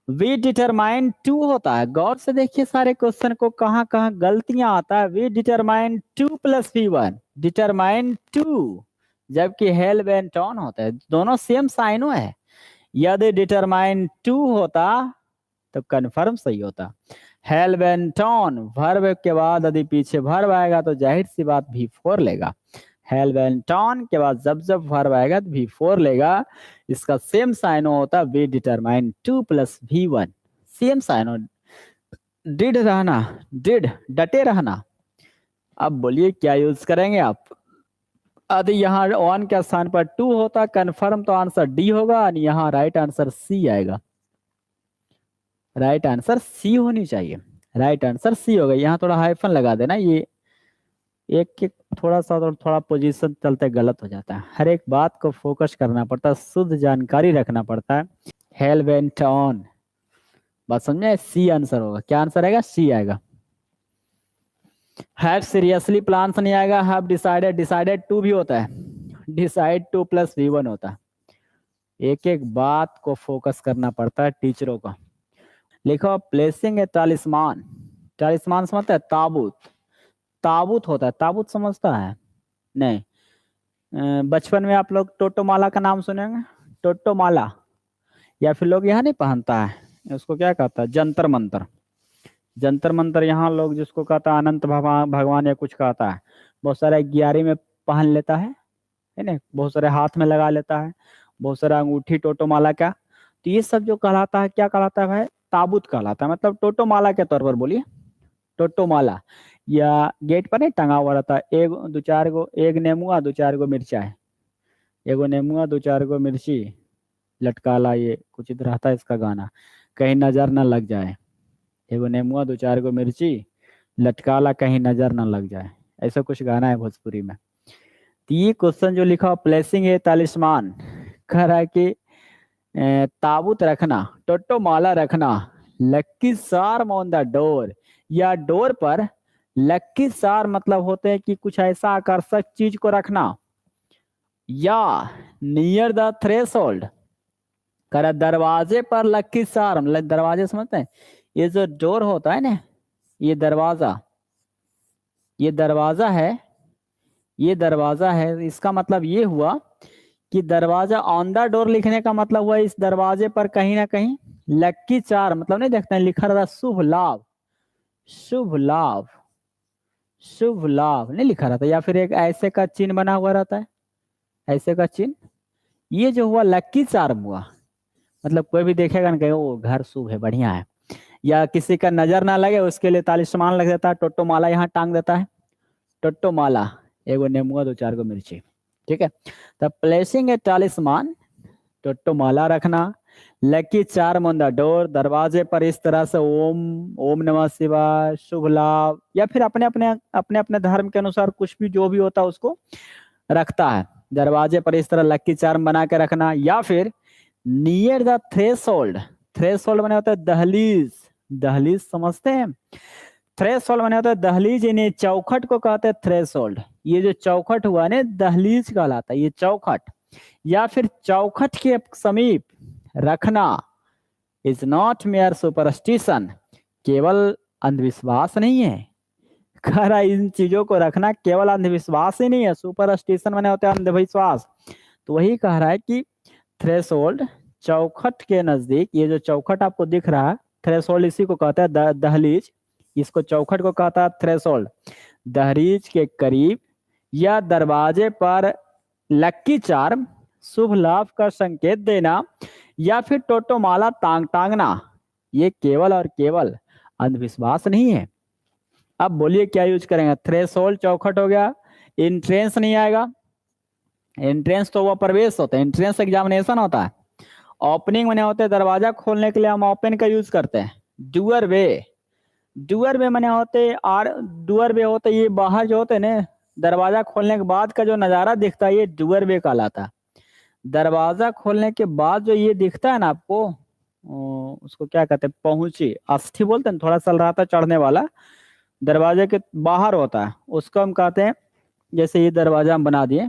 वी डिटरमाइन 2 होता है। गौर से देखिए सारे क्वेश्चन को, कहां कहां गलतियां आता है। We determine 2 plus V1, determine 2, जबकि हेल वेंट ऑन होता है, दोनों सेम साइनो है। यदि डिटरमाइन 2 होता तो कंफर्म सही होता। हेल वेंट ऑन वर्ब के बाद यदि पीछे वर्ब आएगा तो जाहिर सी बात V4 लेगा। हेल वेंट ऑन के बाद जब वर्ब आएगा तो V4 लेगा, इसका सेम साइन होता है we determine 2 + V1, same sign हो, डिड रहना, डिड डटे रहना। अब बोलिए क्या यूज करेंगे आप? यदि यहाँ 1 के स्थान पर 2 होता कंफर्म तो आंसर डी होगा, और यहाँ राइट आंसर सी आएगा, राइट आंसर सी होनी चाहिए, राइट आंसर सी होगा। यहाँ थोड़ा हाइफन लगा देना, ये एक एक थोड़ा सा और थोड़ा पोजीशन चलते गलत हो जाता है, हर एक बात को फोकस करना पड़ता है, शुद्ध जानकारी रखना पड़ता है। हेल वेंट ऑन, बात समझे? सी आंसर होगा, क्या आंसर आएगा? सी आएगा। हैव सीरियसली प्लान्स नहीं आएगा, हैव डिसाइडेड, डिसाइडेड टू भी होता है, डिसाइड 2 + V1 होता है। एक एक बात को फोकस करना पड़ता है टीचरों को। लिखो प्लेसिंग ए तालिस्मान, तालिस्मान समझता है? ताबूत, ताबूत होता है, ताबूत समझता है? नहीं। बचपन में आप लोग टोटोमाला का नाम सुनेंगे, टोटोमाला, या फिर लोग यहाँ नहीं पहनता है, उसको क्या कहता है? जंतर मंतर, जंतर मंतर यहाँ लोग जिसको कहता है अनंत भगवान या कुछ कहता है, बहुत सारे 11 में पहन लेता है ना, बहुत सारे हाथ में लगा लेता है, बहुत सारा अंगूठी टोटोमाला का, तो ये सब जो कहलाता है क्या कहलाता है भाई? ताबूत कहलाता है, मतलब टोटोमाला के तौर पर बोलिए, टोटोमाला। या गेट पर नहीं टंगा हुआ रहता है, एक दो चार गो, एक नेमुआ 2-4 गो मिर्चा है, एगो नेमुआ 2-4 गो मिर्ची लटकाला, ये कुछ इधर रहता है इसका गाना, कहीं नजर न लग जाए, एगो नेमुआ 2-4 गो मिर्ची लटकाला कहीं नजर न लग जाए, ऐसा कुछ गाना है भोजपुरी में। तो ये क्वेश्चन जो लिखा प्लेसिंग ए तालिस्मान, कह रहा है कि ताबूत रखना, टोटोमाला रखना, लक्की चार्म ऑन द डोर, या डोर पर लक्की चार्म मतलब होते हैं कि कुछ ऐसा आकर्षक चीज को रखना, या नियर द थ्रेशोल्ड, कर दरवाजे पर लक्की चार्म, दरवाजे समझते हैं? ये जो डोर होता है ना, ये दरवाजा, ये दरवाजा है, ये दरवाजा है, इसका मतलब ये हुआ कि दरवाजा ऑन द डोर लिखने का मतलब हुआ इस दरवाजे पर कहीं ना कहीं लक्की चार्म, मतलब नहीं देखते हैं लिखा रहता शुभ लाभ, शुभ लाभ, शुभ लाभ नहीं लिखा रहता, या फिर एक ऐसे का चिन्ह बना हुआ रहता है, ऐसे का चिन्ह, ये जो हुआ लक्की चार्म हुआ, मतलब कोई भी देखेगा ना कहेगा वो घर शुभ है, बढ़िया है, या किसी का नजर ना लगे उसके लिए तालिस्मान लग देता है, टोटोमाला यहाँ टांग देता है, टोटोमाला, एगो नेमुआ 2-4 गो मिर्ची, ठीक है। तब प्लेसिंग ए तालिस्मान, टोटोमाला रखना, lucky charm on the door, दरवाजे पर इस तरह से ओम, ओम नमः शिवाय, शुभ लाभ, या फिर अपने अपने धर्म के अनुसार कुछ भी जो भी होता है उसको रखता है, दरवाजे पर इस तरह लकी चार्म बना के रखना, या फिर नियर द थ्रेशोल्ड, थ्रेशोल्ड बने होता है दहलीज, दहलीज समझते हैं? थ्रेशोल्ड बने होता है दहलीज, इन्हें चौखट को कहते हैं थ्रेशोल्ड, ये जो चौखट हुआ ना दहलीज कहलाता है, ये चौखट, या फिर चौखट के समीप रखना इज नॉट मेयर सुपरस्टिशन, केवल अंधविश्वास नहीं है, कह रहा इन चीजों को रखना केवल अंधविश्वास ही नहीं है, सुपरस्टिशन बने होते हैं अंधविश्वास, तो वही कह रहा है कि थ्रेशोल्ड, चौखट के नजदीक, ये जो चौखट आपको दिख रहा है थ्रेशोल्ड इसी को कहता है, दहलीज, इसको चौखट को कहता है थ्रेशोल्ड, दहलीज के करीब या दरवाजे पर लक्की चार्म, शुभ लाभ का संकेत देना, या फिर टोटोमाला टांगना, ये केवल और केवल अंधविश्वास नहीं है। अब बोलिए क्या यूज करेंगे? थ्रेशोल्ड चौखट हो गया, एंट्रेंस नहीं आएगा, एंट्रेंस तो वो प्रवेश होता है, एंट्रेंस एग्जामिनेशन होता है, ओपनिंग मैंने होते हैं दरवाजा खोलने के लिए हम ओपन का यूज करते हैं, डूअर वे, डूअर वे मैंने होते और डूअर वे होते ये बाहर जो होते ना दरवाजा खोलने के बाद का जो नजारा दिखता है ये डूअर वे कहलाता है, दरवाजा खोलने के बाद जो ये दिखता है ना आपको उसको क्या कहते हैं? पहुंची, अस्थि बोलते हैं, थोड़ा सा रहता चढ़ने वाला, दरवाजे के बाहर होता है, उसको हम कहते हैं, जैसे ये दरवाजा हम बना दिए,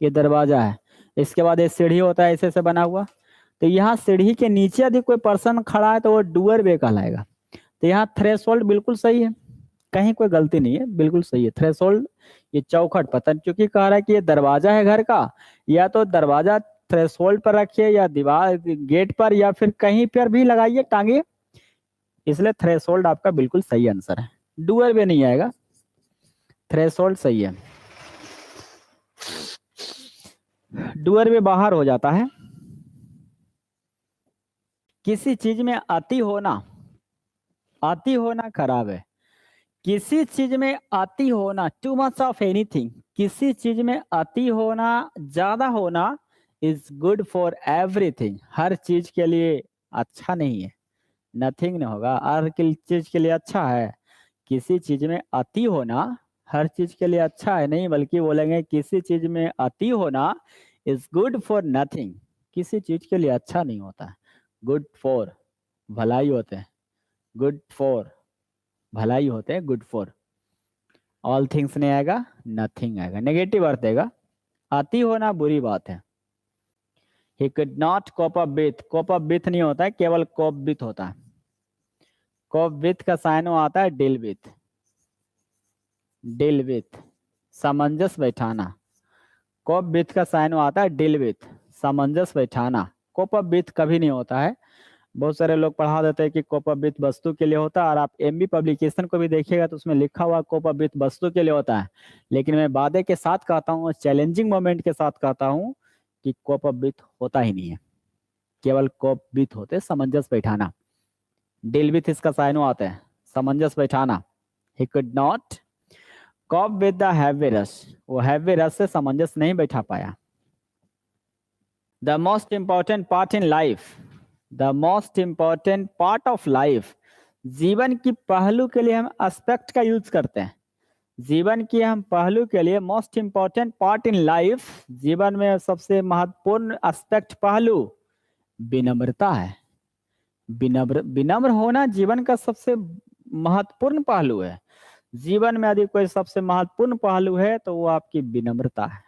ये दरवाजा है, इसके बाद ये सीढ़ी होता है ऐसे से बना हुआ, तो यहाँ सीढ़ी के नीचे यदि कोई पर्सन खड़ा है तो वो डूअर वे कहलाएगा। तो यहाँ थ्रेशोल्ड बिल्कुल सही है, कहीं कोई गलती नहीं है, बिल्कुल सही है थ्रेशोल्ड, ये चौखट पता चूंकि कह रहा है कि ये दरवाजा है घर का, या तो दरवाजा थ्रेशोल्ड पर रखिए या दीवार गेट पर या फिर कहीं पर भी लगाइए टांगिए, इसलिए थ्रेशोल्ड आपका बिल्कुल सही आंसर है, डूअर वे नहीं आएगा, थ्रेशोल्ड सही है। डूअर भी बाहर हो जाता है। किसी चीज में अति होना खराब है। किसी चीज में अति होना, टू मच ऑफ एनीथिंग, किसी चीज में अति होना, ज्यादा होना इज गुड फॉर एवरीथिंग, हर चीज के लिए अच्छा नहीं है। नथिंग नहीं होगा, हर चीज के लिए अच्छा है। किसी चीज में अति होना हर चीज के लिए अच्छा है नहीं, बल्कि बोलेंगे किसी चीज में अति होना इज गुड फॉर नथिंग, किसी चीज के लिए अच्छा नहीं होता। गुड फॉर भलाई होते हैं, गुड फॉर भलाई होते हैं, गुड फॉर। ऑल थिंग्स नहीं आएगा, नथिंग आएगा, नेगेटिव अर्थ देगा। अति होना बुरी बात है। He could not cope up with, cope up with नहीं होता है, केवल कोप विथ होता है। कोप विथ का साइन आता है डील विथ, डील विथ सामंजस्य बैठाना। कोप विथ का साइन आता है डील विथ सामंजस्य बैठाना। कोप अप विथ कभी नहीं होता है। बहुत सारे लोग पढ़ा देते हैं कि कोप अप विथ वस्तु के लिए होता है, और आप एमबी पब्लिकेशन को भी देखिएगा तो उसमें लिखा हुआ कोप अप विथ वस्तु के लिए होता है। लेकिन मैं वादे के साथ कहता हूँ, चैलेंजिंग मोमेंट के साथ कहता हूँ कि कोप अप विथ होता ही नहीं है, केवल कोप विथ होते सामंजस्य बैठाना। डील विथ इसका साइन आता है सामंजस्य बैठाना। ही could not corp with the heavy rush, वो हैवी रश से सामंजस्य नहीं बैठा पाया। The most important part in life, the most important part of life, जीवन की पहलू के लिए हम एस्पेक्ट का यूज करते हैं। जीवन की हम पहलू के लिए most important part in life, जीवन में सबसे महत्वपूर्ण एस्पेक्ट पहलू विनम्रता है। विनम्र होना जीवन का सबसे महत्वपूर्ण पहलू है। जीवन में यदि कोई सबसे महत्वपूर्ण पहलू है तो वो आपकी विनम्रता है,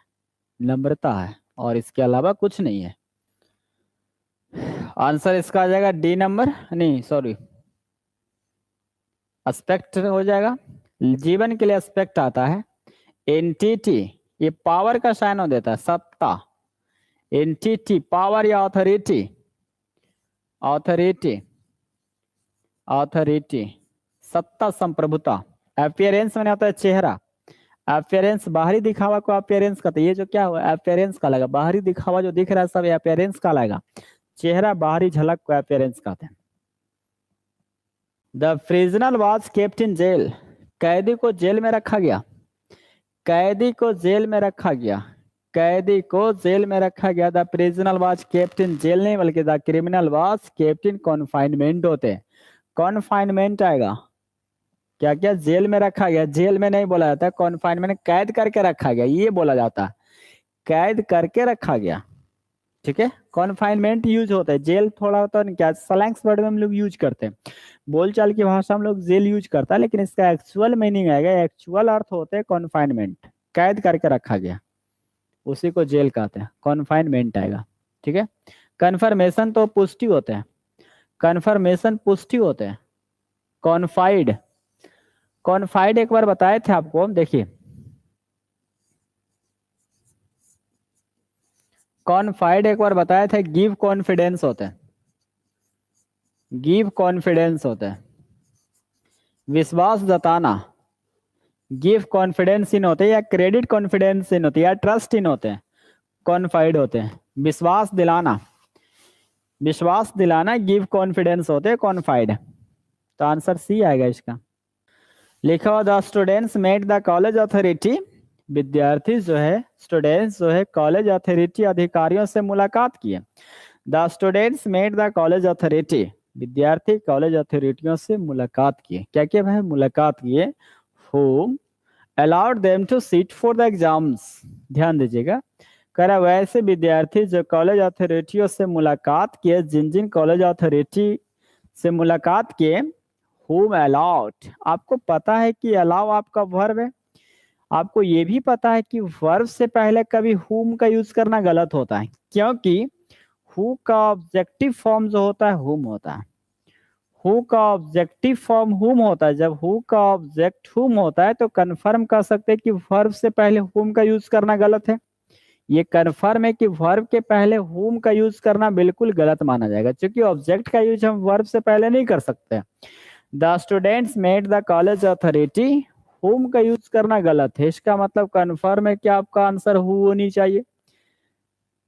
नम्रता है, और इसके अलावा कुछ नहीं है। आंसर इसका आ जाएगा डी नंबर, नहीं सॉरी, एस्पेक्ट हो जाएगा। जीवन के लिए एस्पेक्ट आता है। एंटिटी, ये पावर का साइन हो देता है, सत्ता। एंटिटी पावर या ऑथोरिटी, ऑथोरिटी, ऑथोरिटी सत्ता संप्रभुता। अपीयरेंस मैंने होता है चेहरा। अपीयरेंस बाहरी दिखावा को अपीयरेंस कहते हैं। ये जो क्या हुआ अपीयरेंस का लगा, बाहरी दिखावा जो दिख रहा है सब अपीयरेंस का लगा। चेहरा बाहरी झलक को अपीयरेंस कहते हैं। The prisoner was kept in jail, कैदी को जेल में रखा गया, कैदी को जेल में रखा गया, कैदी को जेल में रखा गया। The prisoner was kept in jail नहीं, बल्कि the criminal was kept in confinement होते हैं। कॉन्फाइनमेंट आएगा, क्या क्या जेल में रखा गया, जेल में नहीं बोला जाता, कॉन्फाइनमेंट कैद करके रखा गया ये बोला जाता है, कैद करके रखा गया। ठीक है, कॉन्फाइनमेंट यूज होता है, जेल थोड़ा होता है क्या स्लैंग्स वर्ड में हम लोग यूज करते हैं, बोलचाल की भाषा हम लोग जेल यूज करता है, लेकिन इसका एक्चुअल मीनिंग आएगा, एक्चुअल अर्थ होते हैं कॉन्फाइनमेंट, कैद करके रखा गया, उसी को जेल कहते हैं, कॉन्फाइनमेंट आएगा। ठीक है, कन्फर्मेशन तो पुष्टि होते हैं, कन्फर्मेशन पुष्टि होते हैं। कॉन्फाइड, कॉन्फाइड एक बार बताए थे आपको, देखिए कॉन्फाइड एक बार बताया था, गिव कॉन्फिडेंस होता है, गिव कॉन्फिडेंस होता है। विश्वास जताना, गिव कॉन्फिडेंस इन होते हैं, या क्रेडिट कॉन्फिडेंस इन होते हैं, या ट्रस्ट इन होते हैं, कॉन्फाइड होते हैं। विश्वास दिलाना, विश्वास दिलाना गिव कॉन्फिडेंस होते हैं, कॉन्फाइड। तो आंसर सी आएगा इसका। लिखा हुआ the students met the college authority, विद्यार्थी जो है, स्टूडेंट्स जो है कॉलेज अथॉरिटी अधिकारियों से मुलाकात किए। The students met the college authority, विद्यार्थी कॉलेज अथॉरिटियों से मुलाकात किए। क्या क्या भाई मुलाकात किए। whom allowed them to sit for the exams, ध्यान दीजिएगा, कह रहा वैसे विद्यार्थी जो कॉलेज अथॉरिटियों से मुलाकात किए, जिन जिन कॉलेज अथॉरिटी से मुलाकात किए। whom allowed, आपको पता है कि अलाउ आपका वर्ब है, आपको ये भी पता है कि वर्ब से पहले कभी whom का यूज करना गलत होता है, क्योंकि who का ऑब्जेक्टिव फॉर्म जो होता है whom होता है, who का ऑब्जेक्टिव फॉर्म whom होता है। जब who का ऑब्जेक्ट whom होता है तो कंफर्म कर सकते हैं कि वर्ब से पहले whom का यूज करना गलत है। ये कंफर्म है कि वर्ब के पहले whom का यूज करना बिल्कुल गलत माना जाएगा, क्योंकि ऑब्जेक्ट का यूज हम वर्ब से पहले नहीं कर सकते। The students met the college authority, whom का यूज करना गलत है, इसका मतलब कंफर्म है कि आपका आंसर who होनी चाहिए।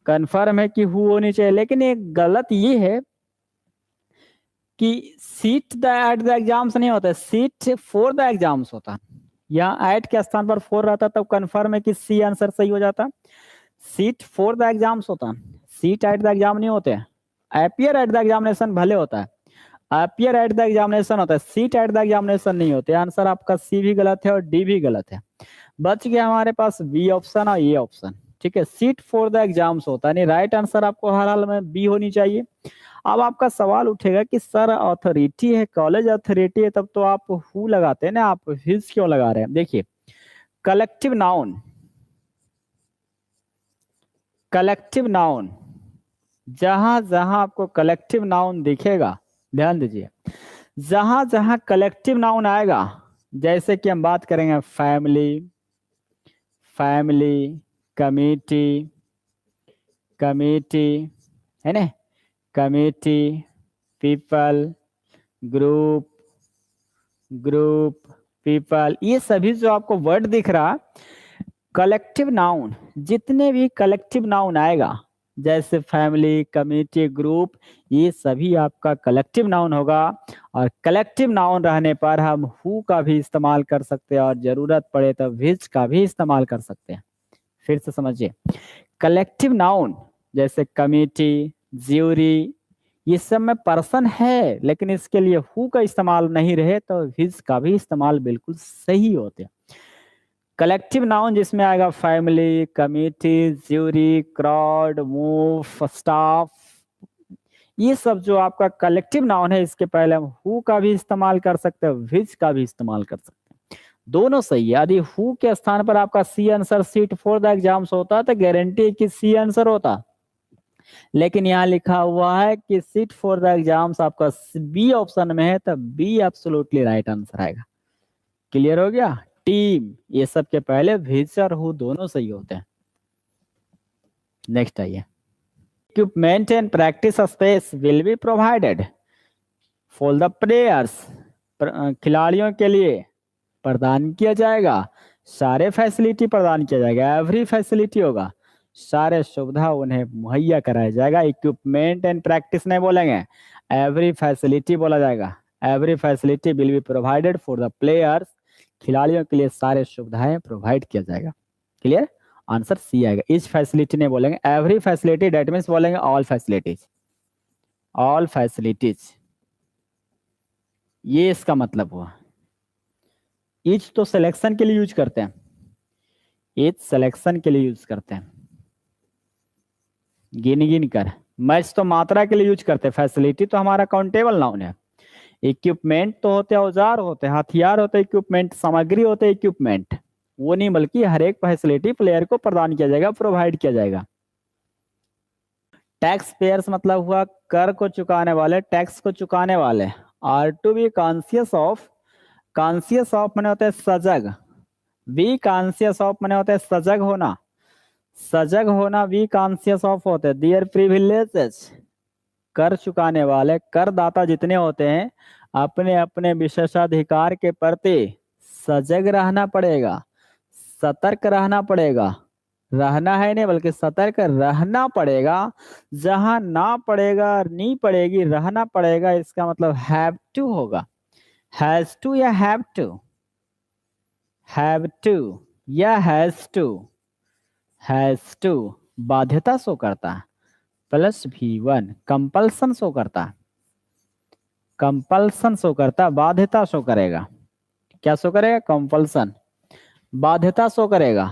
कंफर्म है कि हु होनी चाहिए, लेकिन एक गलत ये है कि seat the at the exams नहीं होता, सीट फॉर द एग्जाम्स होता। यहाँ एट के स्थान पर फोर रहता तब कंफर्म है कि सी आंसर सही हो जाता। सीट फॉर द एग्जाम्स होता, सीट एट द एग्जाम नहीं होते। अपीयर एट द एग्जामिनेशन भले होता है, अपीयर एट द एग्जामिनेशन होता है, सीट एट द एग्जामिनेशन नहीं होते। आंसर आपका सी भी गलत है और डी भी गलत है। बच गया हमारे पास बी ऑप्शन और ये ऑप्शन। ठीक है, सीट फॉर द एग्जाम्स होता है, राइट आंसर आपको हर हाल में बी होनी चाहिए। अब आपका सवाल उठेगा कि सर अथॉरिटी है, कॉलेज अथॉरिटी है, तब तो आप हु लगाते हैं ना, आप हिज क्यों लगा रहे हैं? देखिए कलेक्टिव नाउन, कलेक्टिव नाउन, जहां जहां आपको कलेक्टिव नाउन दिखेगा, ध्यान दीजिए, जहां जहां कलेक्टिव नाउन आएगा, जैसे कि हम बात करेंगे फैमिली, फैमिली, कमिटी, कमिटी, है ना, committee, people, group, group, people, ये सभी जो आपको वर्ड दिख रहा, कलेक्टिव नाउन, जितने भी कलेक्टिव नाउन आएगा, जैसे फैमिली, कम्युनिटी, ग्रुप, ये सभी आपका कलेक्टिव नाउन होगा। और कलेक्टिव नाउन रहने पर हम हु का भी इस्तेमाल कर सकते हैं और जरूरत पड़े तो विच का भी इस्तेमाल कर सकते हैं। फिर से समझिए, कलेक्टिव नाउन जैसे कमिटी, ज्यूरी, ये सब में पर्सन है, लेकिन इसके लिए हु का इस्तेमाल नहीं रहे तो हिज का भी इस्तेमाल बिल्कुल सही होते हैं। कलेक्टिव नाउन जिसमें आएगा family, committee, jury, crowd, move, staff, ये सब जो आपका कलेक्टिव नाउन है, इसके पहले हम हु का भी इस्तेमाल कर सकते हैं, विच का भी इस्तेमाल कर सकते हैं, दोनों सही है। यदि हु के स्थान पर आपका C answer sit for the exams होता तो गारंटी कि सी आंसर होता, लेकिन यहाँ लिखा हुआ है कि सीट फॉर द एग्जाम्स आपका बी ऑप्शन में है, तो बी एब्सोल्युटली राइट आंसर आएगा। क्लियर हो गया? टीम, ये सब के पहले विच और हु दोनों सही होते हैं। नेक्स्ट आइए, equipment and practice space will be provided for the players, खिलाड़ियों के लिए प्रदान किया जाएगा, सारे फैसिलिटी प्रदान किया जाएगा, एवरी फैसिलिटी होगा, सारे सुविधा उन्हें मुहैया कराया जाएगा। इक्विपमेंट एंड प्रैक्टिस नहीं बोलेंगे, एवरी फैसिलिटी बोला जाएगा। Every facility will be provided for the players, खिलाड़ियों के लिए सारे सुविधाएं प्रोवाइड किया जाएगा। क्लियर? आंसर सी आएगा। इस फैसिलिटी नहीं बोलेंगे, एवरी फैसिलिटी, डेट मीन्स बोलेंगे ऑल फैसिलिटीज, ऑल फैसिलिटीज, ये इसका मतलब हुआ। ईच तो सिलेक्शन के लिए यूज करते हैं, ईच सिलेक्शन के लिए यूज करते हैं, गिन गिन कर। मैच तो मात्रा के लिए यूज करते हैं, फैसिलिटी तो हमारा काउंटेबल नाउन है। इक्विपमेंट तो होते हैं, औजार होते हैं, हथियार होते हैं, इक्विपमेंट सामग्री होते हैं, इक्विपमेंट वो नहीं, बल्कि हर एक फैसिलिटी प्लेयर को प्रदान किया जाएगा, प्रोवाइड किया जाएगा। टैक्स पेयर्स मतलब हुआ कर को चुकाने वाले, टैक्स को चुकाने वाले। Are to be conscious of, conscious of मैंने होता है सजग, बी कॉन्सियस ऑफ मैंने होता है सजग होना, सजग होना बी कॉन्सियस ऑफ होते हैं। दियर प्रिविलेजेस, कर चुकाने वाले करदाता जितने होते हैं, अपने अपने विशेषाधिकार के प्रति सजग रहना पड़ेगा, सतर्क रहना पड़ेगा, रहना है नहीं बल्कि सतर्क रहना पड़ेगा। जहां ना पड़ेगा, नहीं पड़ेगी, रहना पड़ेगा, इसका मतलब हैव टू होगा। हैज टू या हैव टू, हैव टू या हैज टू, हैज टू बाध्यता शो करता है, प्लस V1 कंपल्सन शो करता, कंपल्सन शो करता, बाध्यता शो करेगा। क्या शो करेगा? कंपल्सन, बाध्यता शो करेगा,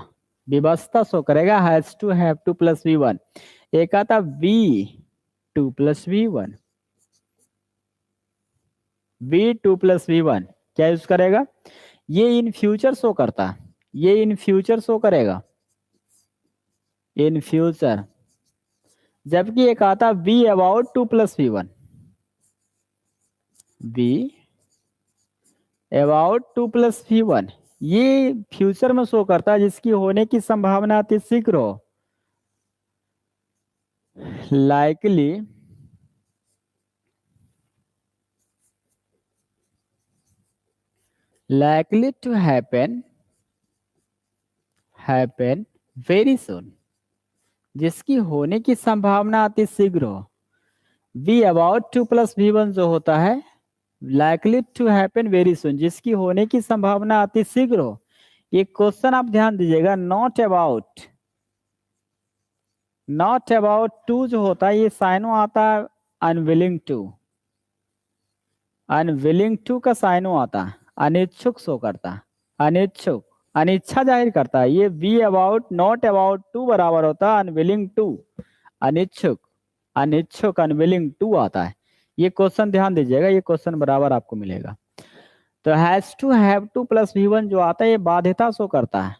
विवशता शो करेगा। Has to, have to plus V1, एक आता V2 plus V1, V2 plus V1 क्या यूज करेगा? ये इन फ्यूचर शो करता है, ये इन फ्यूचर शो करेगा, इन फ्यूचर। जबकि एक आता be about 2 plus V1, be about 2 plus V1, ये फ्यूचर में शो करता है, जिसकी होने की संभावना अति शीघ्र हो। Likely, likely to happen, happen very soon, जिसकी होने की संभावना अति शीघ्र हो। We about to plus V1 जो होता है likely to happen very soon, जिसकी होने की संभावना अति शीघ्र हो। ये क्वेश्चन आप ध्यान दीजिएगा, नॉट अबाउट टू जो होता है ये साइनो आता है अनविलिंग टू, अनविलिंग टू का साइनो आता है अनिच्छुक शो करता है, अनिच्छुक अनिच्छा जाहिर करता है। ये be about not about to बराबर होता है अनविलिंग टू, अनिच्छुक अनिच्छुक अनविलिंग टू आता है। ये क्वेश्चन ध्यान दीजिएगा, ये क्वेश्चन बराबर आपको मिलेगा। तो has to have to plus V1 जो आता है ये बाध्यता शो करता है।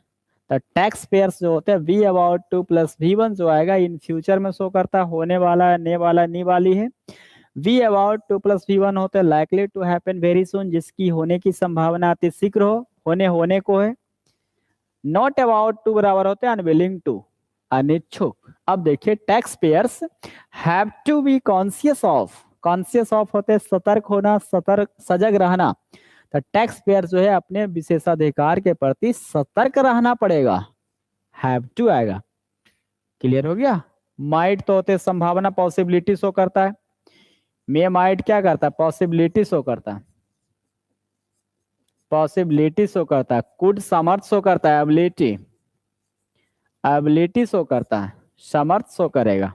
तो टैक्स पेयर्स जो होते हैं we about to plus V1 जो आएगा इन फ्यूचर में शो करता है, होने वाला ने वाला नी वाली है। We about to plus V1 होते हैं likely to happen very soon, जिसकी होने की संभावना अति शीघ्र हो, होने को है। नॉट अबाउट टू बराबर होते हैं अनविलिंग टू, अनिच्छुक। अब देखिए tax payers have to be conscious of होते हैं सतर्क होना, सतर्क सजग रहना। तो टैक्स पेयर जो है अपने विशेषाधिकार के प्रति सतर्क रहना पड़ेगा, हैव टू आएगा। क्लियर हो गया। माइट तो होते संभावना पॉसिबिलिटी शो करता है, मे माइट क्या करता है पॉसिबिलिटी शो करता है, पॉसिबिलिटी शो करता है। कुड समर्थ शो करता है एबिलिटी, एबिलिटी शो करता है, समर्थ शो करेगा।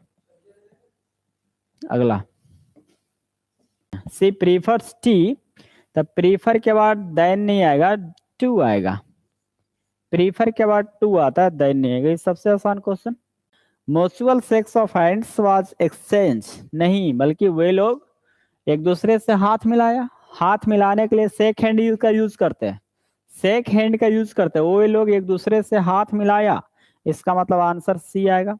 अगला सी प्रीफर्स टी, तो प्रीफर के बाद देन नहीं आएगा टू आएगा, प्रीफर के बाद टू आता है देन नहीं आएगा। ये सबसे आसान question. Mutual sex of hands was exchange, नहीं बल्कि वे लोग एक दूसरे से हाथ मिलाया। हाथ मिलाने के लिए शेक हैंड का यूज करते हैं, शेक हैंड का यूज करते हैं, वो लोग एक दूसरे से हाथ मिलाया। इसका मतलब आंसर सी आएगा।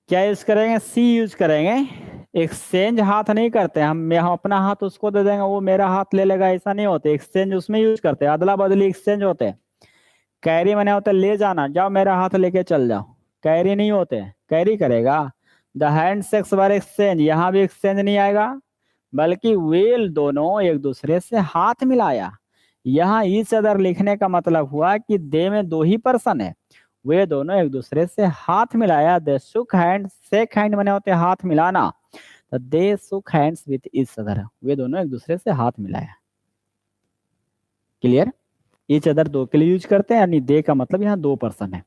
क्या यूज करेंगे सी यूज करेंगे। एक्सचेंज हाथ नहीं करते हम अपना हाथ उसको दे देंगे वो मेरा हाथ ले लेगा, ऐसा नहीं होते। एक्सचेंज उसमें यूज करते हैं, अदला बदली एक्सचेंज होते हैं। कैरी मैंने होता ले जाना, जाओ मेरा हाथ लेके चल जाओ, कैरी नहीं होते। कैरी करेगा the hand sex were exchange, यहाँ भी एक्सचेंज नहीं आएगा बल्कि वेल दोनों एक दूसरे से हाथ मिलाया। यहाँ ईच अदर लिखने का मतलब हुआ कि दे में दो ही पर्सन है, वे दोनों एक दूसरे से हाथ मिलाया। दे शुक हैंड, शेक हैंड मैंने होते हाथ मिलाना, तो दे शुक हैंड्स विथ ईच अदर, वे दोनों एक दूसरे से हाथ मिलाया। क्लियर। ईच अदर दो के लिए यूज करते हैं, यानी दे का मतलब यहाँ दो पर्सन है।